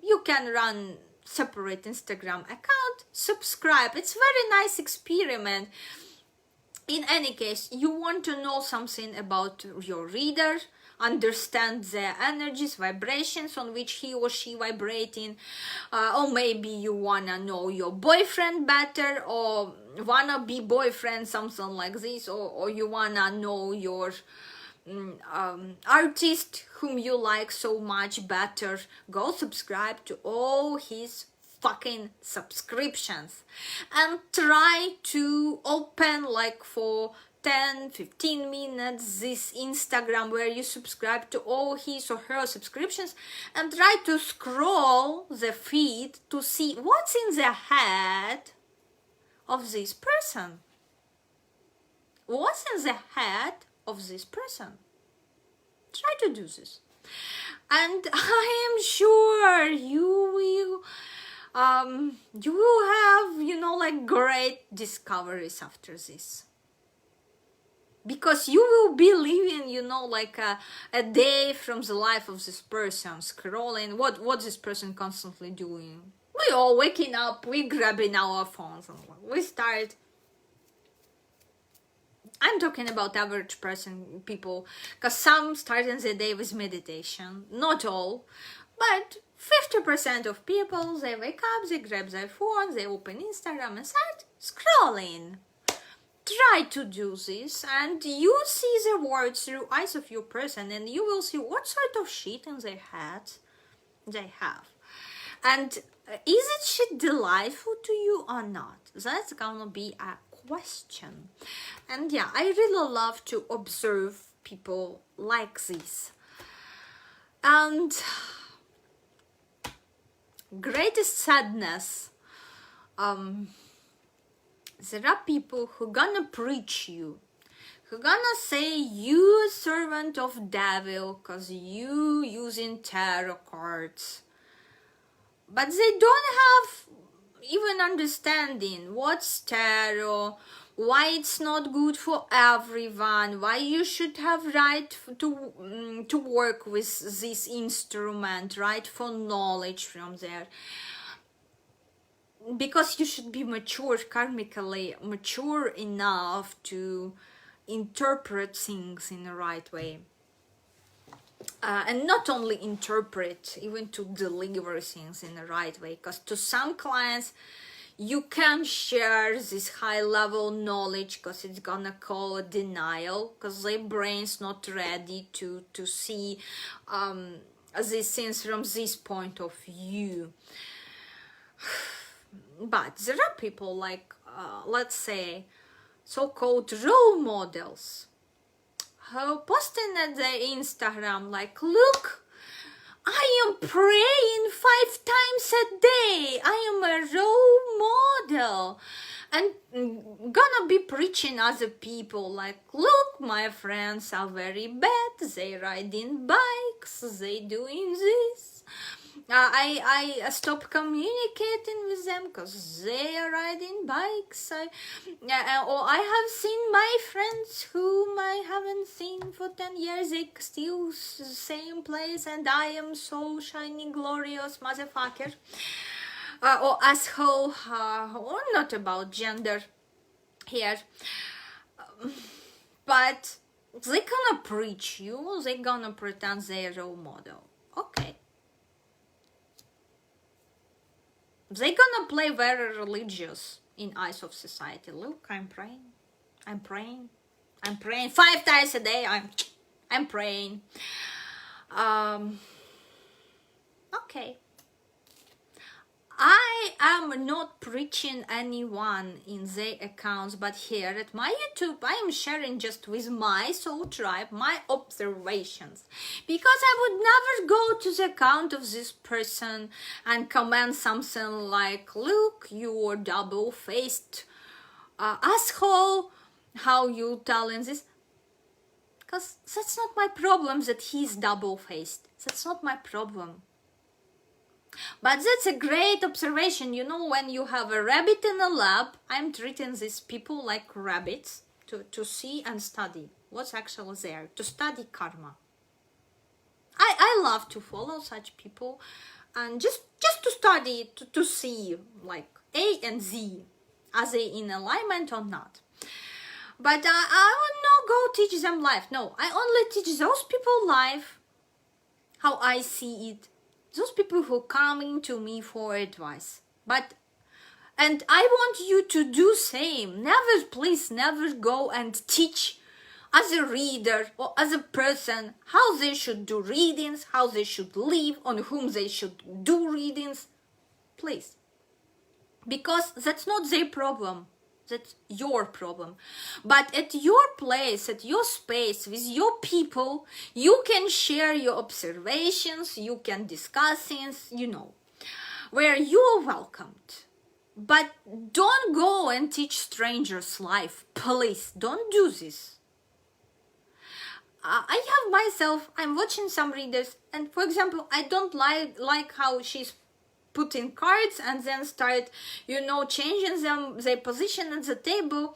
You can run separate Instagram account, subscribe. It's very nice experiment. In any case, you want to know something about your reader, understand the energies, vibrations on which he or she vibrating, or maybe you wanna know your boyfriend better, or wanna be boyfriend, something like this, or you wanna know your artist whom you like so much better. Go subscribe to all his fucking subscriptions and try to open like for 10-15 minutes this Instagram where you subscribe to all his or her subscriptions and try to scroll the feed to see what's in the head of this person. What's in the head of this person? Try to do this, and I am sure you will have, like great discoveries after this. Because you will be living, like a day from the life of this person, scrolling, what this person constantly doing. We all waking up, we grabbing our phones, and we start. I'm talking about average person, people, because some starting the day with meditation, not all, but 50% of people, they wake up, they grab their phone, they open Instagram and start scrolling. Try to do this and you see the world through eyes of your person, and you will see what sort of shit in their head they have. And is it shit delightful to you or not? That's gonna be a question. And yeah, I really love to observe people like this. And greatest sadness. There are people who gonna preach you, who gonna say you a servant of devil cause you using tarot cards, but they don't have even understanding what's tarot, why it's not good for everyone, why you should have right to work with this instrument, right, for knowledge from there. Because you should be mature, karmically mature enough to interpret things in the right way. And not only interpret, even to deliver things in the right way. Because to some clients, you can share this high level knowledge because it's gonna call a denial, because their brain's not ready to see these things from this point of view. But there are people like, let's say, so-called role models who posting at their Instagram like, look, I am praying 5 times a day. I am a role model. And gonna be preaching other people like, look, my friends are very bad. They riding bikes. They doing this. I stopped communicating with them because they are riding bikes. Or I have seen my friends whom I haven't seen for 10 years. They still same place, and I am so shiny, glorious motherfucker. Or asshole. Or not about gender here. But they gonna preach you. They gonna pretend they're a role model. Okay. They're gonna play very religious in eyes of society. Look, I'm praying. I'm praying. I'm praying 5 times a day. I'm praying. Okay. I am not preaching anyone in their accounts, but here at my YouTube, I am sharing just with my soul tribe my observations, because I would never go to the account of this person and comment something like, look, you're double-faced asshole, how you telling this, because that's not my problem that he's double-faced. That's not my problem. But that's a great observation. You know, when you have a rabbit in a lab, I'm treating these people like rabbits to see and study what's actually there, to study karma. I love to follow such people and just to study, to see like A and Z, are they in alignment or not. But I will not go teach them life. No, I only teach those people life how I see it. Those people who coming to me for advice. And I want you to do same. Never, please, never go and teach as a reader or as a person how they should do readings, how they should live, on whom they should do readings. Please. Because that's not their problem. That's your problem. But at your place, at your space, with your people, you can share your observations, you can discuss things, you know, where you are welcomed. But don't go and teach strangers life. Please, don't do this. I have myself, I'm watching some readers, and for example, I don't like how she's putting cards and then start, you know, changing their position at the table.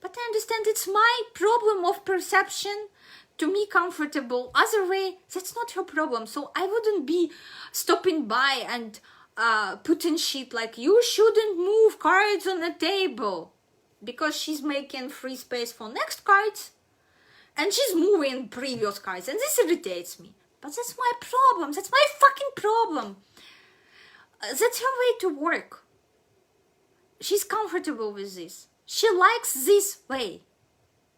But I understand it's my problem of perception to me comfortable. Other way, that's not her problem. So I wouldn't be stopping by and putting shit like, you shouldn't move cards on the table, because she's making free space for next cards and she's moving previous cards, and this irritates me. But that's my problem. That's my fucking problem. That's her way to work. She's comfortable with this. She likes this way.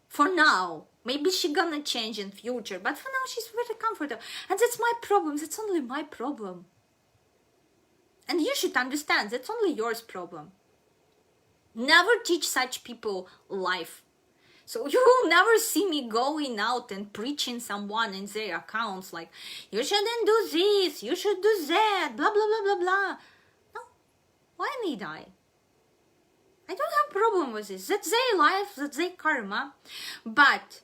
For now. Maybe she gonna change in future. But for now, she's very comfortable. And that's my problem. That's only my problem. And you should understand, that's only yours problem. Never teach such people life. So you will never see me going out and preaching someone in their accounts like, you shouldn't do this, you should do that, blah, blah, blah, blah, blah. No, why need I? I don't have a problem with this. That's their life, that's their karma. But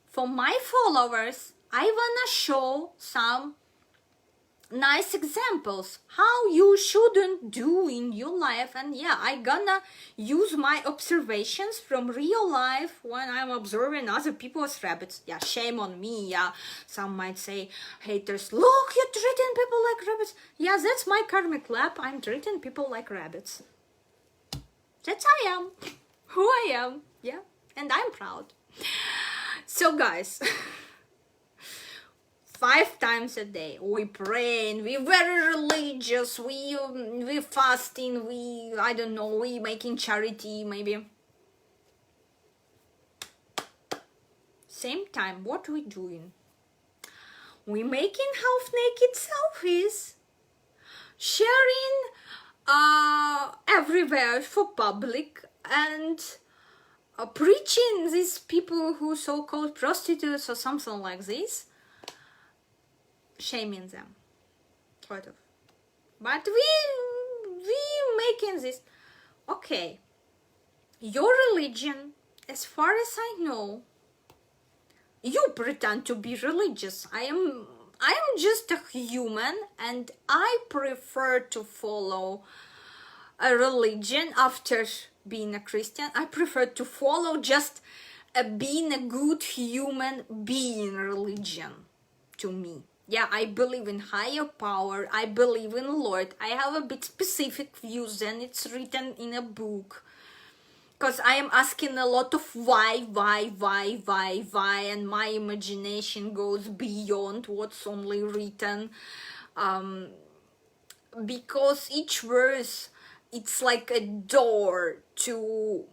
for my followers, I wanna show some nice examples how you shouldn't do in your life. And yeah, I gonna use my observations from real life when I'm observing other people as rabbits. Yeah, shame on me. Yeah, some might say, haters, look, you're treating people like rabbits. Yeah, that's my karmic lab. I'm treating people like rabbits. That's I am who I am. Yeah, and I'm proud. So guys, 5 times a day we praying, we very religious, we fasting, I don't know, we making charity maybe. Same time, what we doing? We making half naked selfies, sharing everywhere for public, and preaching these people who so-called prostitutes or something like this, shaming them, sort of. But we making this. Okay, your religion, as far as I know, you pretend to be religious. I am just a human, and I prefer to follow a religion after being a Christian. I prefer to follow just being a good human being religion to me. Yeah, I believe in higher power, I believe in Lord. I have a bit specific views than it's written in a book. Because I am asking a lot of why, and my imagination goes beyond what's only written. Because each verse, it's like a door to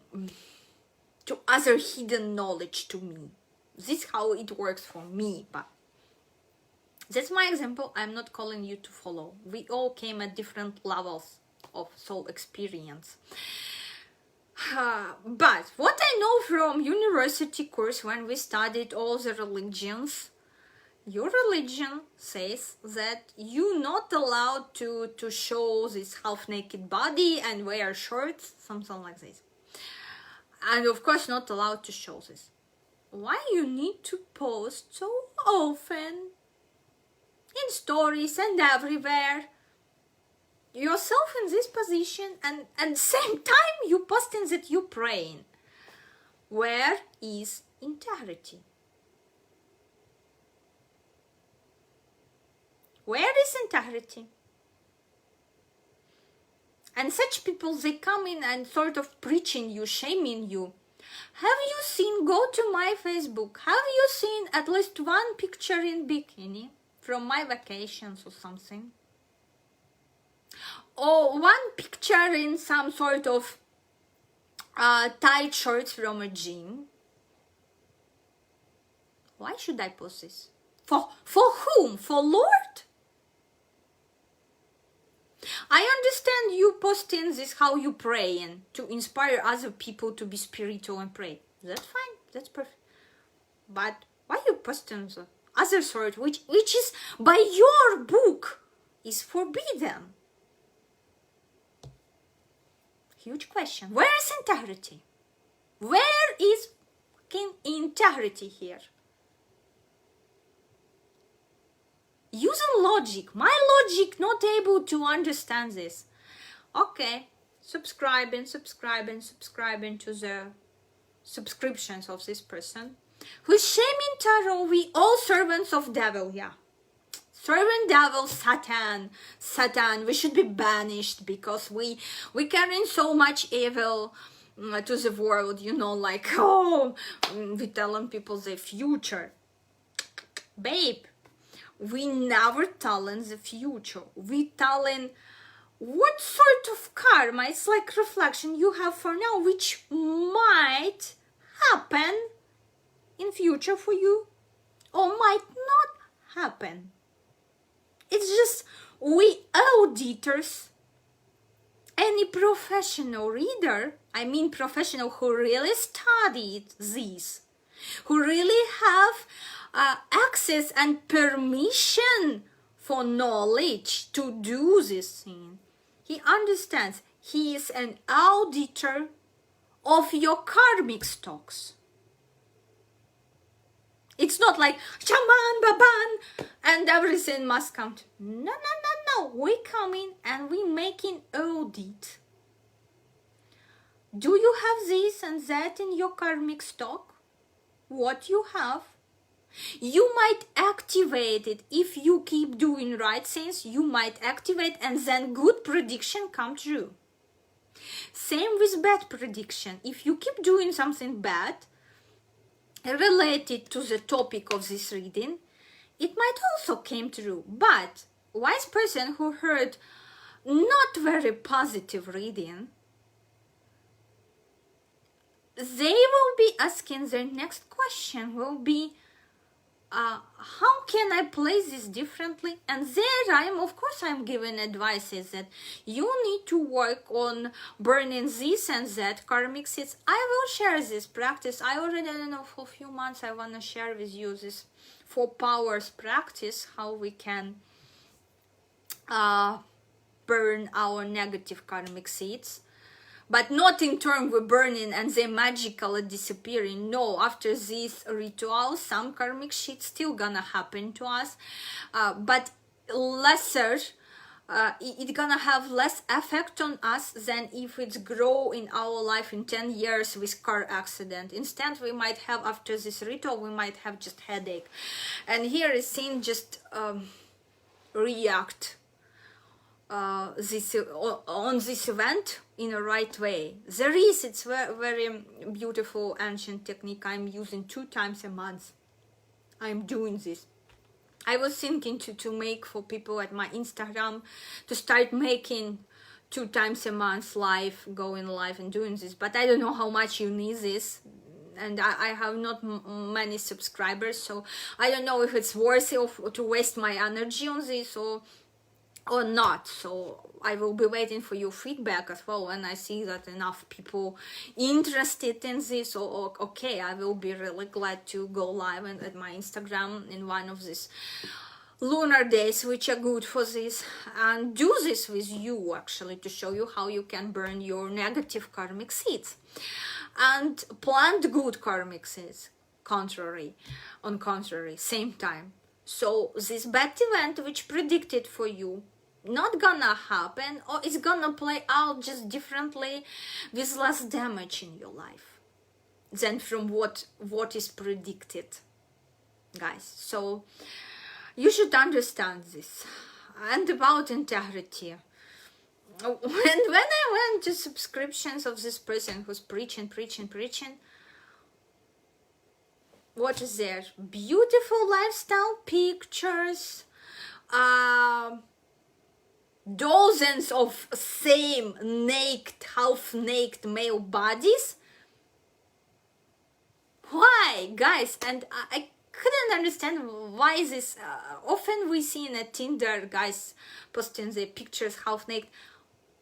other hidden knowledge to me. This is how it works for me, but that's my example. I'm not calling you to follow. We all came at different levels of soul experience. But what I know from university course when we studied all the religions, your religion says that you're not allowed to show this half-naked body and wear shorts, something like this. And of course not allowed to show this. Why you need to post so often in stories and everywhere yourself in this position, and at the same time you posting that you praying? Where is integrity? Where is integrity? And such people, they come in and sort of preaching you, shaming you. Have you seen, go to my Facebook, have you seen at least one picture in bikini from my vacations or something? Or one picture in some sort of tight shorts from a gym? Why should I post this? For whom? For Lord? I understand you posting this how you praying to inspire other people to be spiritual and pray. That's fine. That's perfect. But why you posting the other sort, which is by your book is forbidden? Huge question. Where is integrity? Where is fucking integrity here? Using logic. My logic not able to understand this. Okay. Subscribing to the subscriptions of this person. Who's shaming tarot, we all servants of devil, yeah. Servant devil, Satan, we should be banished because we carrying so much evil to the world, you know, like, oh, we telling people the future. Babe, we never telling the future. We telling what sort of karma, it's like reflection you have for now, which might happen in future for you or might not happen. It's just we auditors, any professional reader I mean professional who really studied this, who really have access and permission for knowledge to do this thing. He understands. He is an auditor of your karmic stocks. It's not like shaman, baban, and everything must count. No. We come in and we making audit. Do you have this and that in your karmic stock? What you have? You might activate it if you keep doing right things. You might activate, and then good prediction come true. Same with bad prediction. If you keep doing something bad related to the topic of this reading, it might also came true. But wise person who heard not very positive reading, they will be asking, their next question will be, how can I play this differently? And there I'm giving advices that you need to work on burning this and that karmic seeds. I will share this practice. I already, I don't know, for a few months I want to share with you this 4 powers practice, how we can burn our negative karmic seeds. But not in terms of burning and they magically disappearing. No, after this ritual, some karmic shit still gonna happen to us, but lesser. It's gonna have less effect on us than if it's grow in our life in 10 years with car accident. Instead, we might have, after this ritual, we might have just headache. And here is seen just react on this event in a right way. It's very beautiful ancient technique I'm using 2 times a month. I'm doing this. I was thinking to make for people at my Instagram to start making 2 times a month live, going live and doing this, but I don't know how much you need this, and I have not many subscribers, so I don't know if it's worth it to waste my energy on this or not. So I will be waiting for your feedback as well when I see that enough people interested in this. Or okay, I will be really glad to go live at my Instagram in one of these lunar days which are good for this, and do this with you actually, to show you how you can burn your negative karmic seeds and plant good karmic seeds contrary same time. So this bad event which predicted for you not gonna happen, or it's gonna play out just differently with less damage in your life than from what is predicted, guys. So you should understand this. And about integrity, when I went to subscriptions of this person who's preaching, what is there? Beautiful lifestyle pictures, dozens of same naked, half-naked male bodies. Why, guys? And I couldn't understand why this. Often we see in a Tinder guys posting their pictures half-naked.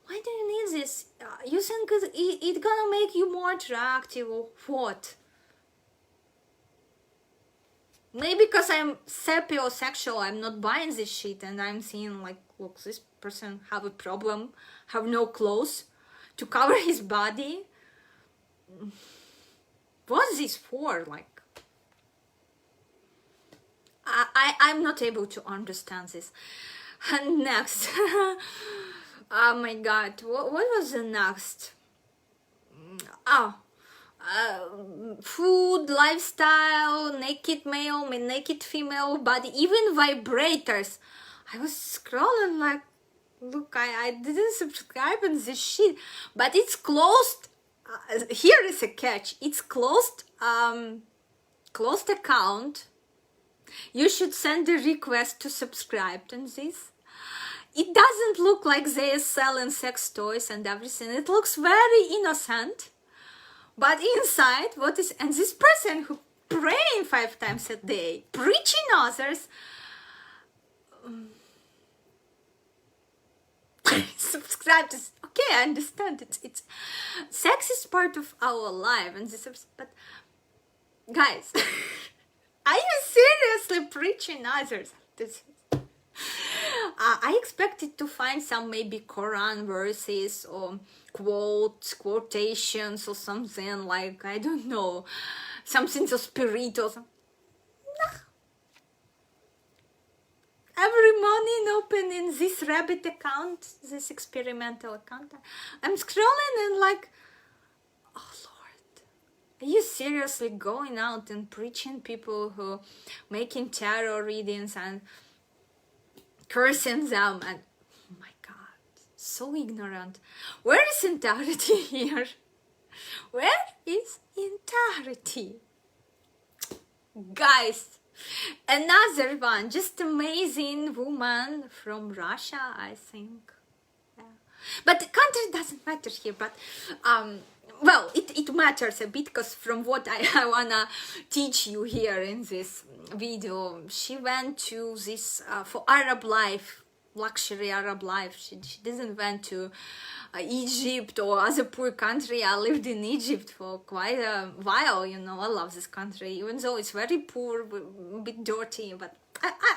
Why do you need this? You think it's gonna make you more attractive or what? Maybe because I'm sapiosexual, I'm not buying this shit, and I'm seeing like, look, this person have a problem, have no clothes to cover his body. What's this for? Like, I'm not able to understand this. And next, oh my god, what was the next? Food, lifestyle, naked male, naked female body, even vibrators. I was scrolling like, look, I didn't subscribe in this shit, but it's closed. Here is a catch. It's closed account. You should send a request to subscribe to this. It doesn't look like they are selling sex toys and everything. It looks very innocent. But inside, and this person who praying 5 times a day, preaching others, subscribe to. Okay, I understand. It's sex is part of our life, and but guys, are you seriously preaching others? I expected to find some maybe Quran verses or quotations or something like, I don't know, something so spiritual. Nah. Every morning opening this rabbit account, this experimental account, I'm scrolling and like, oh Lord, are you seriously going out and preaching people who making tarot readings and cursing them? And oh my God, so ignorant. Where is integrity here? Where is integrity? Guys, another one, just amazing woman from Russia, I think. Yeah. But the country doesn't matter here, but well, it matters a bit, because from what I wanna teach you here in this video, she went to this for Arab life, luxury Arab life. She didn't went to Egypt or other poor country. I lived in Egypt for quite a while, you know. I love this country, even though it's very poor, a bit dirty, but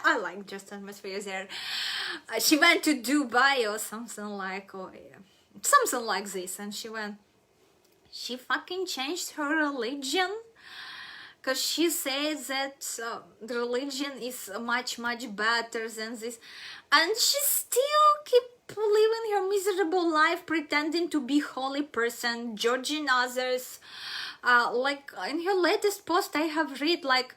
I like just atmosphere there. She went to Dubai or something like, or something like this, and she fucking changed her religion, because she says that the religion is much better than this, and she still keep living her miserable life, pretending to be holy person, judging others. Like in her latest post I have read like,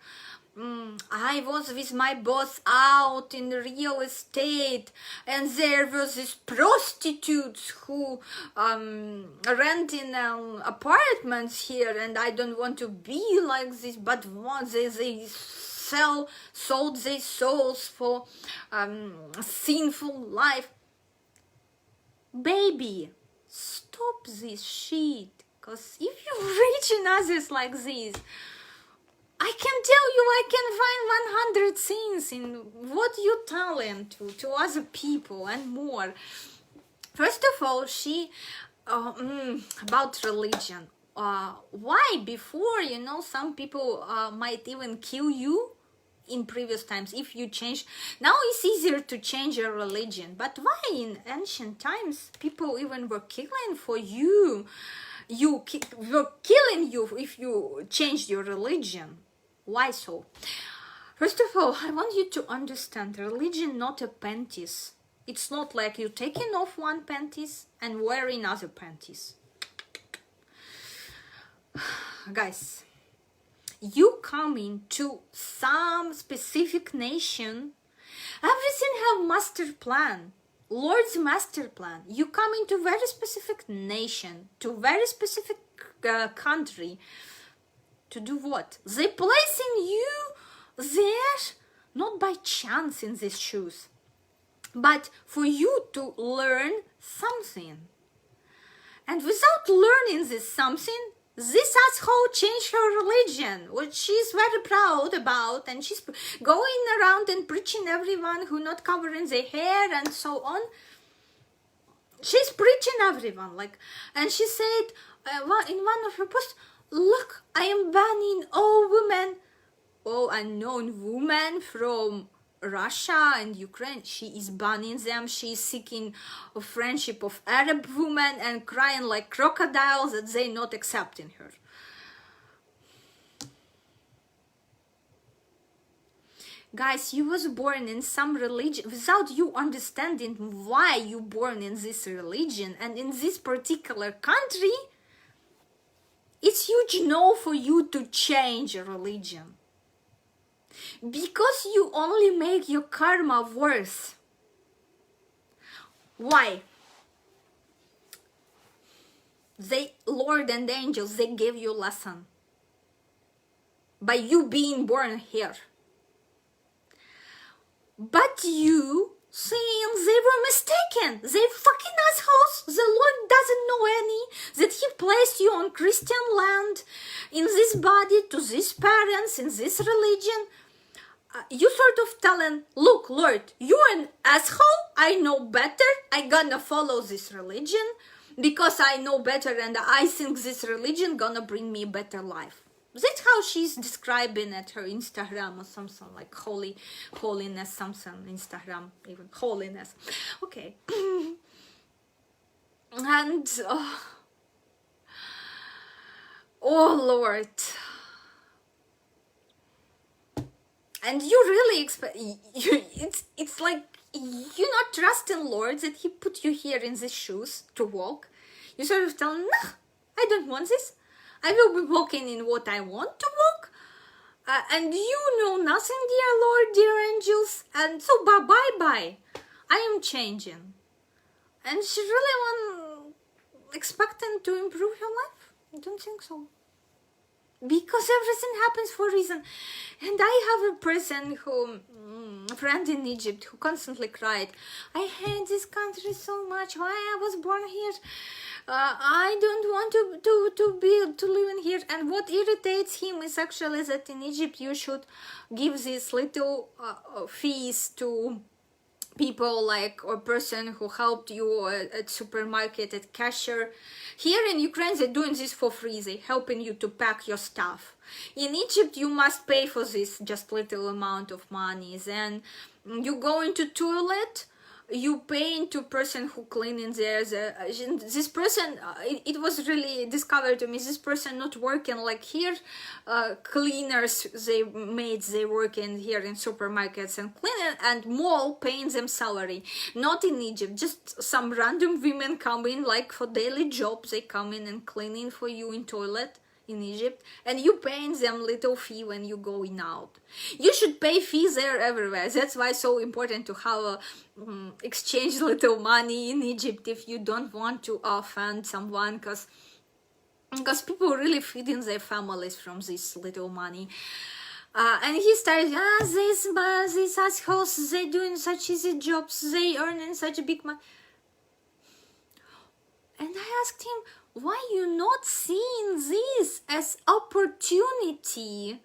I was with my boss out in real estate, and there was these prostitutes who renting apartments here, and I don't want to be like this, but once they sold their souls for sinful life. Baby, stop this shit, because if you're reaching others like this, I can tell you I can find 100 things in what you talent to other people and more. First of all, she about religion. Why before, you know, some people might even kill you in previous times if you change. Now it's easier to change your religion, but why in ancient times people even were killing for you? Were killing you if you changed your religion. Why so? First of all, I want you to understand religion not a panties. It's not like you taking off one panties and wearing other panties. Guys, you coming to some specific nation, everything have master plan, Lord's master plan. You come into very specific nation, to very specific country, to do what? They placing you there not by chance in these shoes, but for you to learn something. And without learning this something, this asshole changed her religion, which she's very proud about, and she's going around and preaching everyone who not covering their hair and so on. She's preaching everyone, like, and she said in one of her posts, look, I am banning all women, all unknown women from Russia and Ukraine. She is banning them. She is seeking a friendship of Arab women and crying like crocodiles that they not accepting her. Guys, you was born in some religion without you understanding why you born in this religion and in this particular country. It's huge no for you to change a religion, because you only make your karma worse. Why? Lord and angels, they gave you a lesson by you being born here. But you saying they were mistaken, they fucking assholes, the Lord doesn't know any, that he placed you on Christian land, in this body, to these parents, in this religion. you sort of telling, look, Lord, you're an asshole. I know better. I gonna follow this religion because I know better, and I think this religion gonna bring me a better life. That's how she's describing at her Instagram or something like holiness, something Instagram, even holiness. Okay. And oh Lord. And you really expect, it's like you're not trusting Lord that he put you here in these shoes to walk. You sort of tell him, nah, I don't want this. I will be walking in what I want to walk. And you know nothing, dear Lord, dear angels. And so bye. I am changing. And she really expecting to improve her life? I don't think so. Because everything happens for a reason. And I have a person a friend in Egypt who constantly cried, I hate this country so much, why I was born here. I don't want to live in here. And what irritates him is actually that in Egypt you should give these little fees to people, like, or person who helped you at supermarket, at cashier. Here in Ukraine they're doing this for free. They're helping you to pack your stuff. In Egypt you must pay for this just little amount of money. Then you go into toilet, you pay into person who clean in there. This person, it was really discovered to me, this person not working like here. Cleaners, they working here in supermarkets and cleaning, and mall paying them salary. Not in Egypt, just some random women come in like for daily jobs. They come in and cleaning for you in toilet in Egypt, and you paying them little fee when you going out. You should pay fees there everywhere. That's why it's so important to have exchange little money in Egypt if you don't want to offend someone, because people really feeding their families from this little money. And he started, these assholes, they doing such easy jobs, they earning such big money. And I asked him, why you not seeing this as opportunity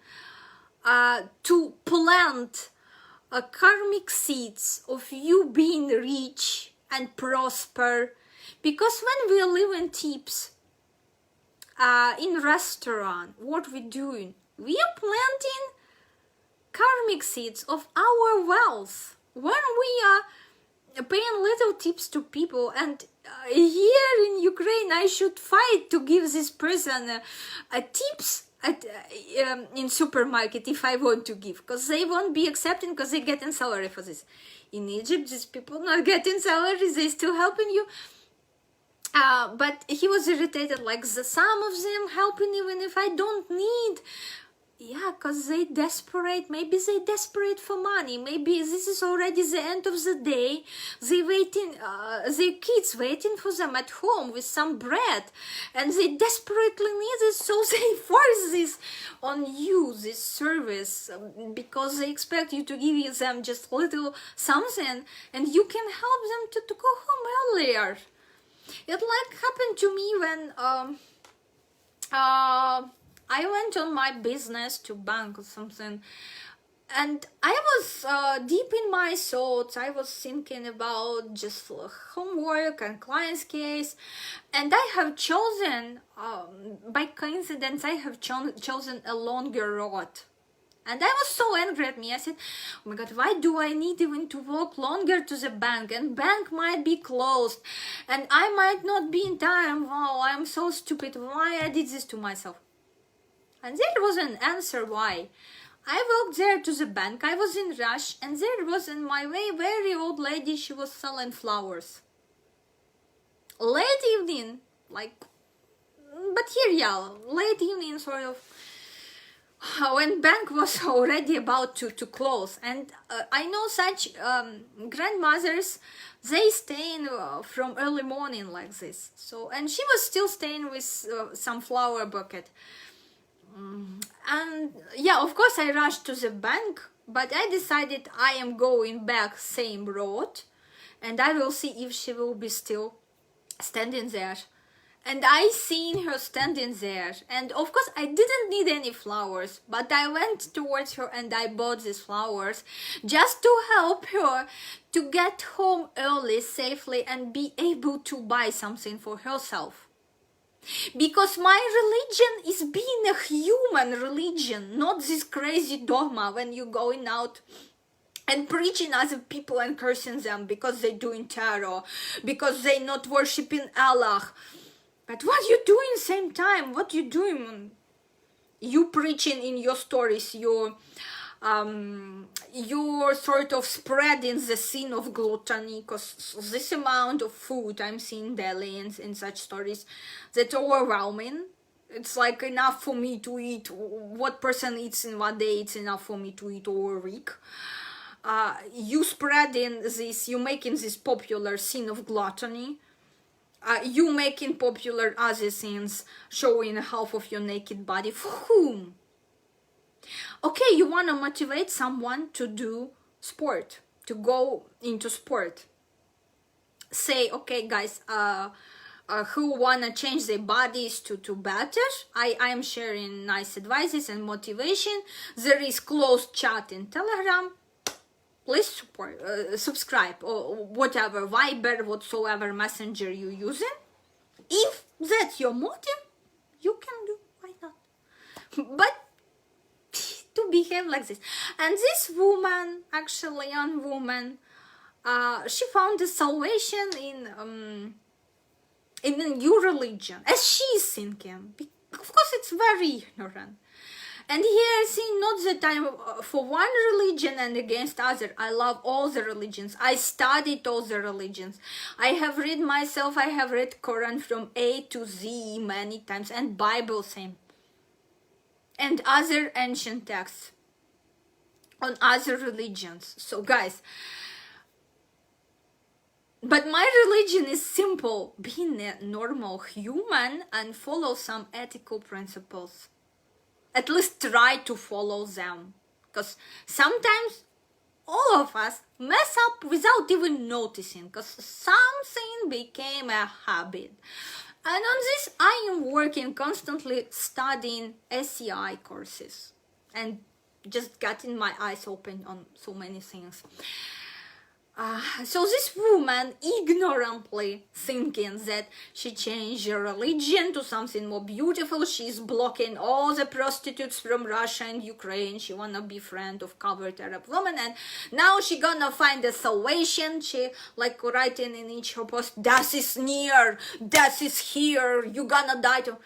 to plant karmic seeds of you being rich and prosper? Because when we live in tips in restaurant, what we doing? We are planting karmic seeds of our wealth. When we are paying little tips to people, and here in Ukraine I should fight to give this person tips in supermarket if I want to give, because they won't be accepting, because they getting salary for this. In Egypt these people not getting salary, they still helping you. But he was irritated, like some of them helping even if I don't need. Yeah, because they desperate. Maybe they desperate for money. Maybe this is already the end of the day. They waiting, their kids waiting for them at home with some bread, and they desperately need it. So they force this on you, this service, because they expect you to give them just little something, and you can help them to go home earlier. It like happened to me when I went on my business to bank or something, and I was deep in my thoughts. I was thinking about just homework and client's case, and I have chosen, by coincidence, I have chosen a longer road. And I was so angry at me. I said, oh my God, why do I need even to walk longer to the bank? And bank might be closed, and I might not be in time. Wow, I'm so stupid. Why I did this to myself? And there was an answer why. I walked there to the bank, I was in rush, and there was in my way very old lady, she was selling flowers. Late evening, like, but here, yeah, late evening sort of, when bank was already about to close. And I know such grandmothers, they staying from early morning like this. So, and she was still staying with some flower bucket. And yeah, of course I rushed to the bank, but I decided I am going back same road, and I will see if she will be still standing there. And I seen her standing there, and of course I didn't need any flowers, but I went towards her and I bought these flowers just to help her to get home early safely and be able to buy something for herself. Because my religion is being a human religion, not this crazy dogma when you're going out and preaching other people and cursing them because they're doing tarot, because they're not worshipping Allah. But what you doing same time? What you doing? You preaching in your stories, you're sort of spreading the sin of gluttony, because this amount of food I'm seeing daily in such stories, that's overwhelming. It's like enough for me to eat. What person eats in one day, it's enough for me to eat over a week. You spreading this, you making this popular sin of gluttony. You making popular other things, showing half of your naked body. For whom? Okay, you want to motivate someone to do sport, to go into sport. Say, okay, guys, who want to change their bodies to better, I am sharing nice advices and motivation. There is closed chat in Telegram. Please support, subscribe, or whatever, Viber, whatsoever messenger you're using. If that's your motive, you can do, why not? But to behave like this. And this woman, actually young woman, she found the salvation in a new religion, as she's thinking. Of course, it's very ignorant. And here I see not that I'm for one religion and against other. I love all the religions. I studied all the religions. I have read myself, I have read Quran from A to Z many times, and Bible same. And other ancient texts on other religions. So guys, but my religion is simple. Being a normal human and follow some ethical principles. At least try to follow them, because sometimes all of us mess up without even noticing, because something became a habit. And on this I am working, constantly studying SCI courses and just getting my eyes open on so many things. So this woman ignorantly thinking that she changed her religion to something more beautiful. She's blocking all the prostitutes from Russia and Ukraine. She wanna be friend of covered Arab women, and now she gonna find a salvation. She like writing in each her post, death is near, death is here, you gonna die to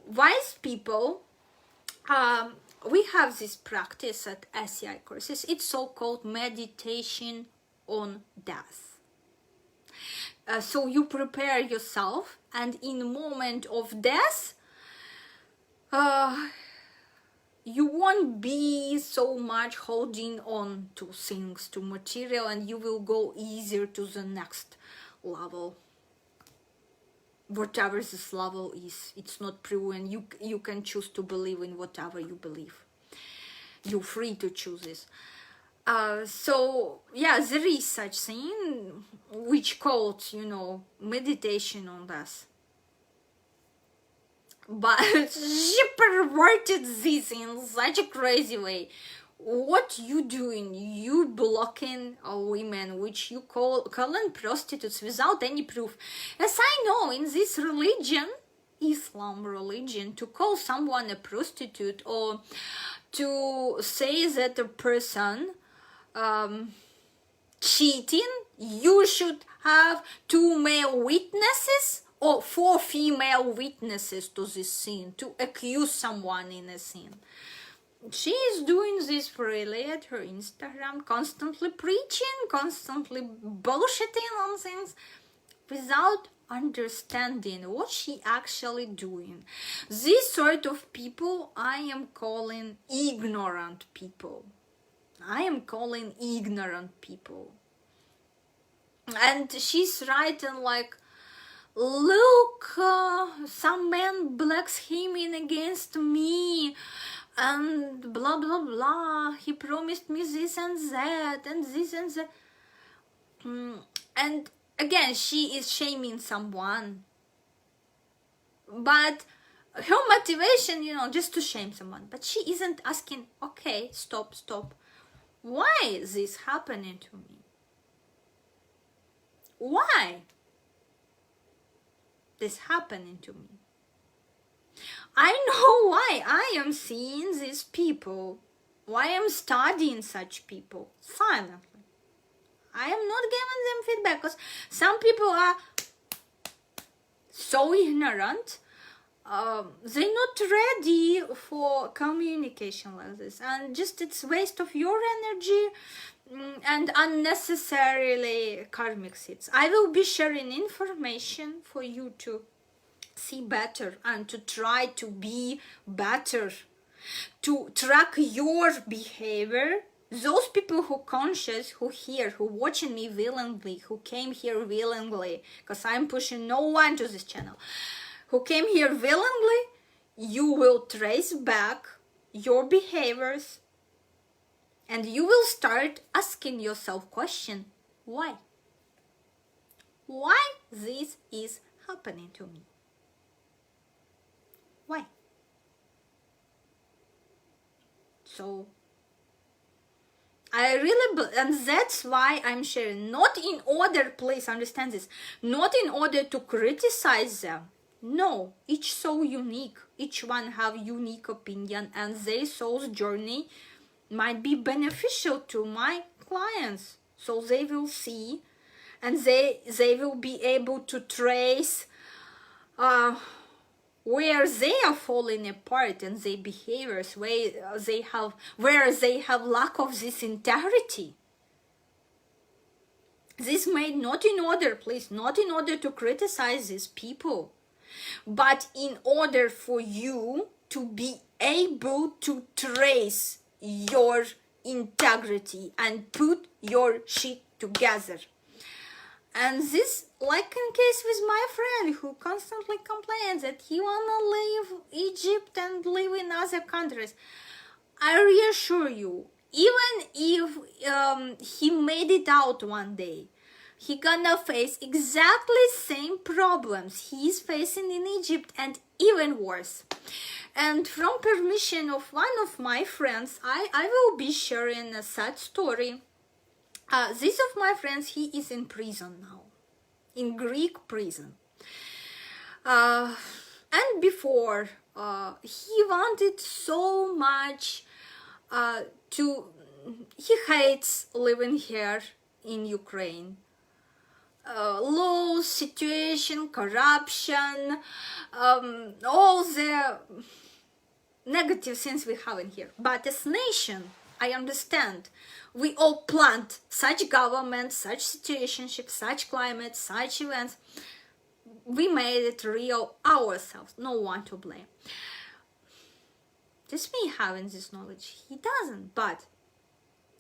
wise people. We have this practice at SCI courses. It's so-called meditation on death. So you prepare yourself, and in moment of death, you won't be so much holding on to things, to material, and you will go easier to the next level. Whatever this level is, it's not proven. You can choose to believe in whatever you believe. You're free to choose this. So yeah, there is such thing which called, meditation on death. But she perverted this in such a crazy way. What you doing? You blocking women, which you calling prostitutes without any proof. As I know, in this religion, Islam religion, to call someone a prostitute or to say that a person cheating, you should have 2 male witnesses or 4 female witnesses to this sin, to accuse someone in a sin. She is doing this freely at her Instagram, constantly preaching, constantly bullshitting on things, without understanding what she actually doing. This sort of people I am calling ignorant people. I am calling ignorant people. And she's writing like, look, some man blaspheming against me, and blah blah blah, he promised me this and that, and this and that. And again, she is shaming someone. but her motivation, just to shame someone. But she isn't asking, okay, stop. Why is this happening to me? Why this happening to me? I know why I am seeing these people, why I'm studying such people silently. I am not giving them feedback because some people are so ignorant. They're not ready for communication like this, and just it's waste of your energy and unnecessarily karmic seeds. I will be sharing information for you to see better and to try to be better, to track your behavior. Those people who conscious, who here, who watching me willingly, who came here willingly, because I'm pushing no one to this channel, who came here willingly, you will trace back your behaviors and you will start asking yourself question, why? Why this is happening to me? Why? So I really, and that's why I'm sharing, not in order, please understand this, not in order to criticize them. No, each soul unique, each one have unique opinion, and their soul's journey might be beneficial to my clients. So they will see, and they will be able to trace where they are falling apart and their behaviors, where they have lack of this integrity. This made not in order, please, not in order to criticize these people, but in order for you to be able to trace your integrity and put your shit together. And this, like in case with my friend who constantly complains that he wanna leave Egypt and live in other countries, I reassure you, even if he made it out one day, he gonna face exactly same problems he is facing in Egypt and even worse. And from permission of one of my friends, I will be sharing a sad story. This of my friends, he is in prison now, in Greek prison. And before, he wanted so much he hates living here in Ukraine. Low situation, corruption, all the negative things we have in here. But as nation, I understand, we all plant such government, such situationships, such climate, such events. We made it real ourselves, no one to blame. Just me having this knowledge, he doesn't, but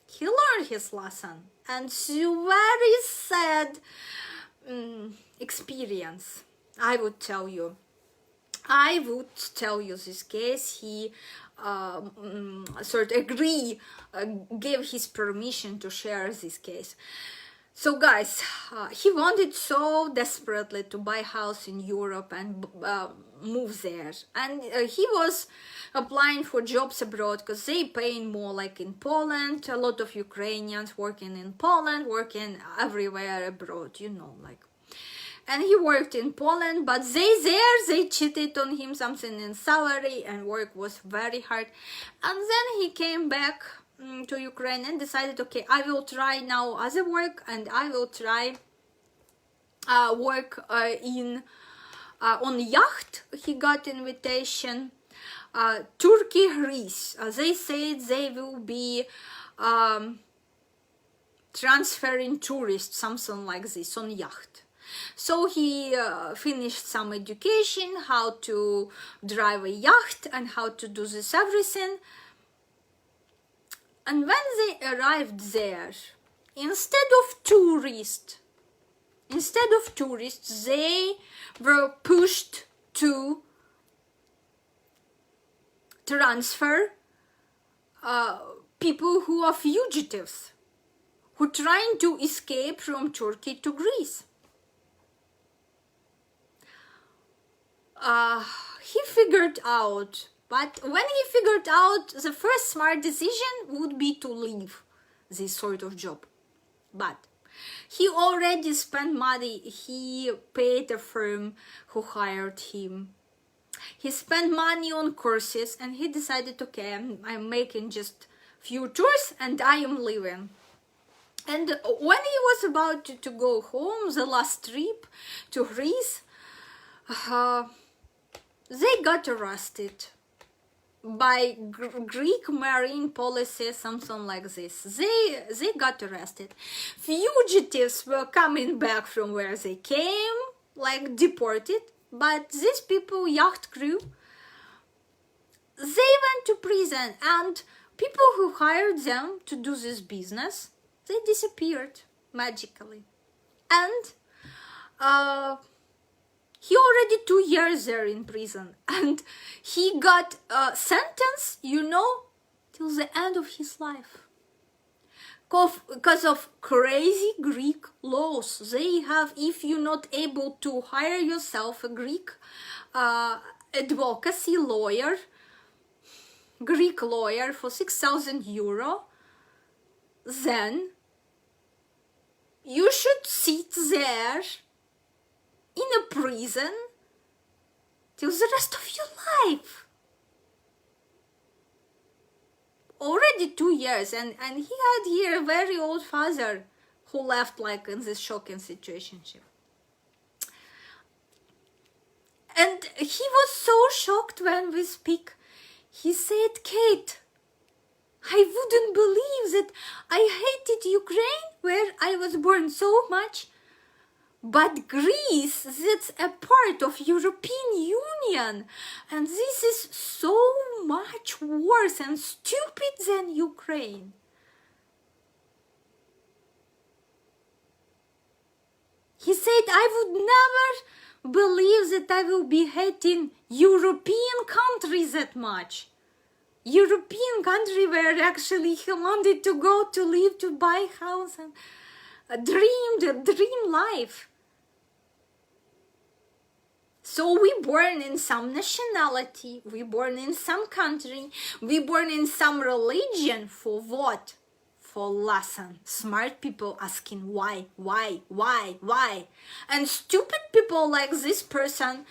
he learned his lesson, and it's a very sad experience. I would tell you this case. He gave his permission to share this case. So guys, he wanted so desperately to buy a house in Europe and move there, and he was applying for jobs abroad because they paying more, like in Poland. A lot of Ukrainians working in Poland, working everywhere abroad, like. And he worked in Poland, but they cheated on him something in salary, and work was very hard. And then he came back to Ukraine and decided, okay, I will try now other work, and I will try work on yacht. He got invitation. Turkey, Greece. They said they will be transferring tourists, something like this, on yacht. So he finished some education, how to drive a yacht and how to do this everything. And when they arrived there, instead of tourists, they were pushed to transfer people who are fugitives, who trying to escape from Turkey to Greece. he figured out, but when he figured out, the first smart decision would be to leave this sort of job. But he already spent money. He paid a firm who hired him. He spent money on courses, and he decided, okay, I'm making just few tours and I am leaving. And when he was about to go home, the last trip to Greece, they got arrested by Greek marine policy, something like this. They got arrested. Fugitives were coming back from where they came, like deported, but these people, yacht crew, they went to prison, and people who hired them to do this business, they disappeared magically. And he already 2 years there in prison, and he got a sentence, till the end of his life. Because of crazy Greek laws. They have, if you're not able to hire yourself a Greek advocacy lawyer, Greek lawyer for 6,000 euro, then you should sit there in a prison till the rest of your life. Already 2 years, and he had here a very old father who left like in this shocking situation. And he was so shocked when we speak. He said, Kate, I wouldn't believe that I hated Ukraine, where I was born, so much. But Greece, that's a part of European Union, and this is so much worse and stupid than Ukraine. He said, I would never believe that I will be hating European countries that much. European country where actually he wanted to go to live, to buy a house, and a dream life. So we born in some nationality, we born in some country, we born in some religion. For what? For lesson. Smart people asking why? And stupid people like this person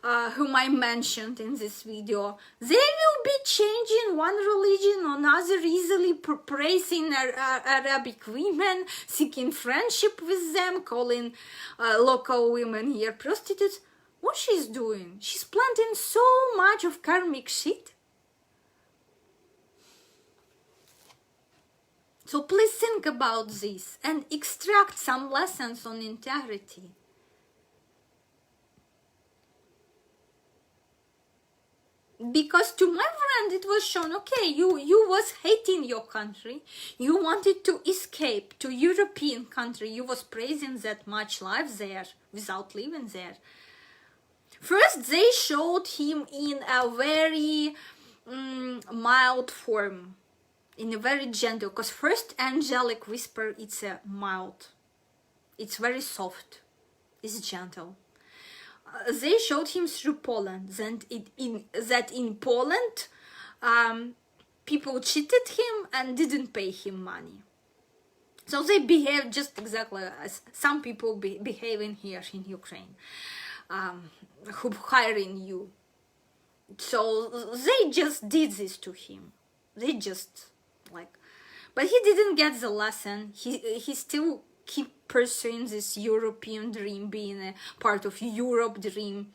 whom I mentioned in this video, they will be changing one religion or another, easily praising Arabic women, seeking friendship with them, calling local women here prostitutes. What she's doing? She's planting so much of karmic shit. So please think about this and extract some lessons on integrity. Because to my friend it was shown, okay, you was hating your country, you wanted to escape to European country, you was praising that much life there without living there. First, they showed him in a very mild form, in a very gentle, because first angelic whisper, it's a mild, it's very soft, it's gentle. They showed him through Poland, that in Poland, people cheated him and didn't pay him money. So they behaved just exactly as some people behaving here in Ukraine. Who hiring you. So they just did this to him. They just but he didn't get the lesson. He still keep pursuing this European dream, being a part of Europe dream,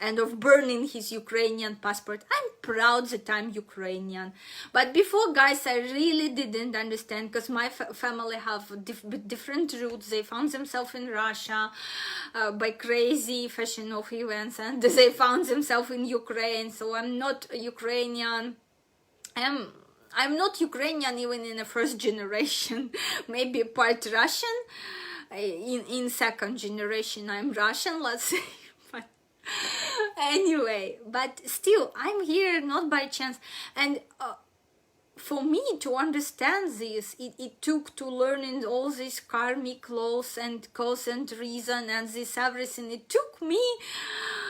and of burning his Ukrainian passport. I'm proud that I'm Ukrainian. But before, guys, I really didn't understand, because my family have different roots. They found themselves in Russia by crazy fashion of events, and they found themselves in Ukraine. So I'm not Ukrainian. I'm not Ukrainian even in the first generation. Maybe part Russian. In second generation, I'm Russian, let's say. Anyway, but still, I'm here not by chance. And for me to understand this, it took to learning all these karmic laws and cause and reason and this everything. It took me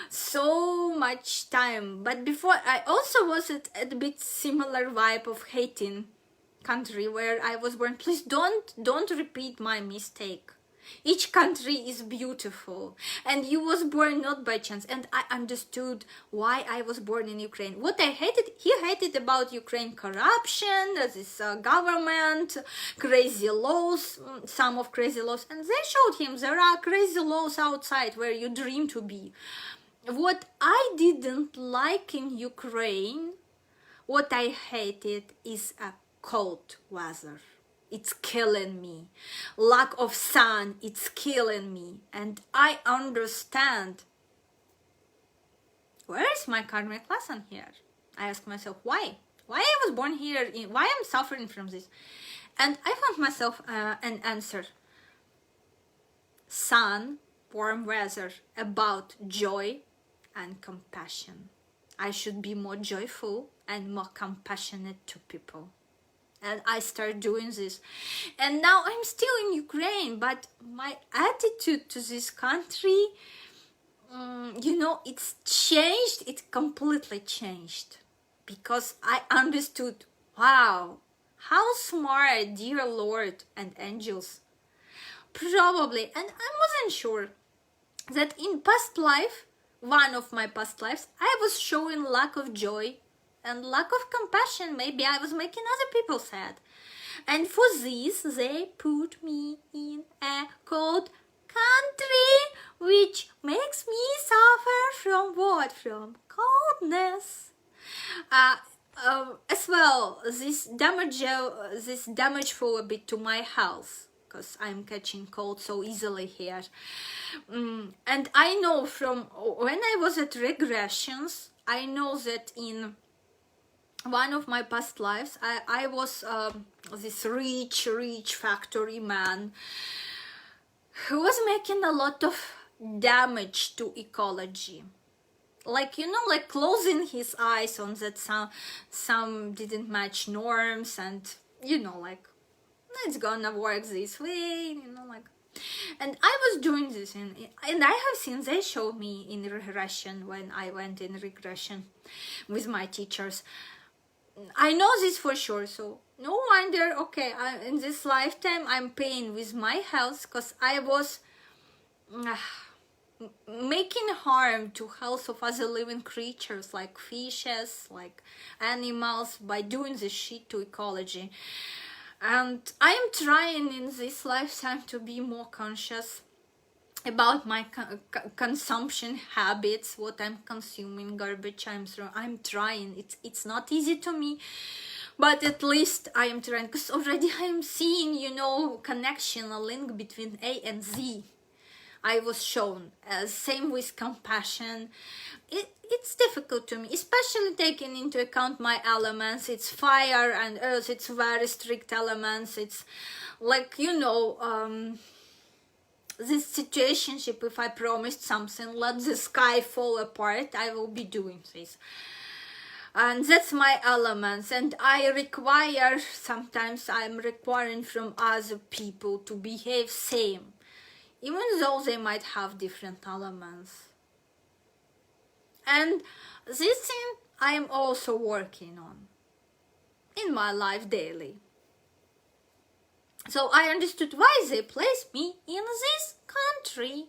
so much time. But before, I also was at a bit similar vibe of hating country where I was born. Please don't repeat my mistake. Each country is beautiful, and you was born not by chance. And I understood why I was born in Ukraine. What I hated, he hated about Ukraine: corruption, this government, crazy laws, some of crazy laws. And they showed him there are crazy laws outside where you dream to be. What I didn't like in Ukraine, what I hated, is a cold weather. It's killing me. Lack of sun, it's killing me. And I understand. Where is my karmic lesson here? I ask myself, why? Why I was born here? Why I'm suffering from this? And I found myself an answer. Sun, warm weather, about joy and compassion. I should be more joyful and more compassionate to people. And I started doing this. And now I'm still in Ukraine, but my attitude to this country, it's changed. It completely changed. Because I understood, wow, how smart, dear Lord and angels. Probably, and I wasn't sure that in past life, one of my past lives, I was showing lack of joy and lack of compassion. Maybe I was making other people sad. And for this, they put me in a cold country, which makes me suffer from what? From coldness. As well, this damageful a bit to my health, because I'm catching cold so easily here. And I know from when I was at regressions, I know that in one of my past lives, I was this rich factory man who was making a lot of damage to ecology. Like closing his eyes on that some didn't match norms, and it's gonna work this way, and I was doing this, and I have seen, they showed me in regression when I went in regression with my teachers. I know this for sure, so no wonder, okay, in this lifetime I'm paying with my health, because I was making harm to health of other living creatures like fishes, like animals, by doing this shit to ecology. And I am trying in this lifetime to be more conscious about my consumption habits, what I'm consuming, garbage I'm trying. It's not easy to me, but at least I am trying, because already I am seeing, connection, a link between A and Z. I was shown. Same with compassion. It's difficult to me, especially taking into account my elements. It's fire and earth. It's very strict elements. It's like, this situationship, if I promised something, let the sky fall apart, I will be doing this. And that's my elements, and sometimes I'm requiring from other people to behave same, even though they might have different elements. And this thing I am also working on in my life daily. So I understood why they placed me in this country.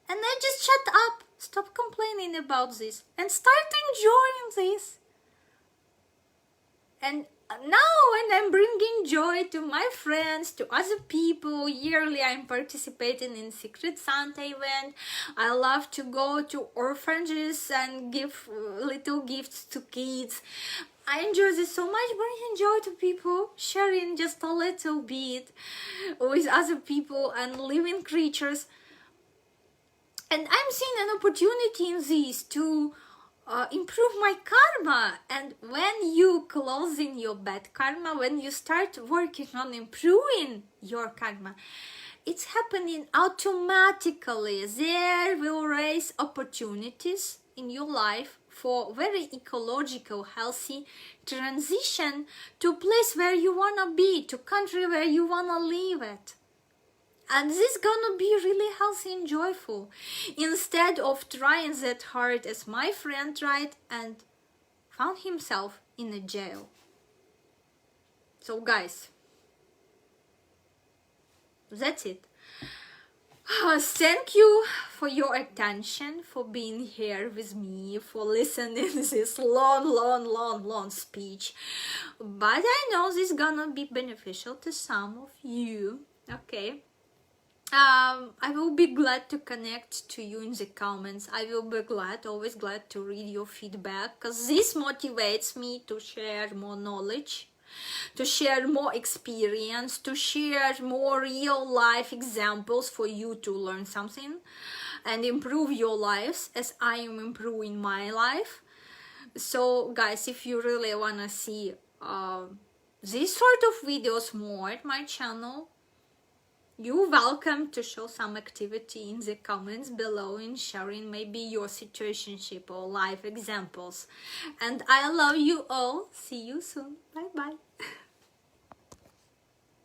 And I just shut up, stop complaining about this, and start enjoying this. And now when I'm bringing joy to my friends, to other people, yearly I'm participating in Secret Santa event. I love to go to orphanages and give little gifts to kids. I enjoy this so much, bringing joy to people, sharing just a little bit with other people and living creatures. And I'm seeing an opportunity in this to improve my karma. And when you close in your bad karma, when you start working on improving your karma, it's happening automatically. There will raise opportunities in your life for very ecological, healthy transition to place where you wanna be, to country where you wanna live at. And this gonna be really healthy and joyful, instead of trying that hard as my friend tried and found himself in a jail. So guys, that's it. Thank you for your attention, for being here with me, for listening this long speech. But I know this is gonna be beneficial to some of you. Okay. I will be glad to connect to you in the comments. I will be always glad to read your feedback, because this motivates me to share more knowledge, to share more experience, to share more real life examples for you to learn something and improve your lives as I am improving my life. So guys, if you really wanna see these sort of videos more at my channel, you're welcome to show some activity in the comments below in sharing maybe your situationship or life examples. And I love you all. See you soon. Bye.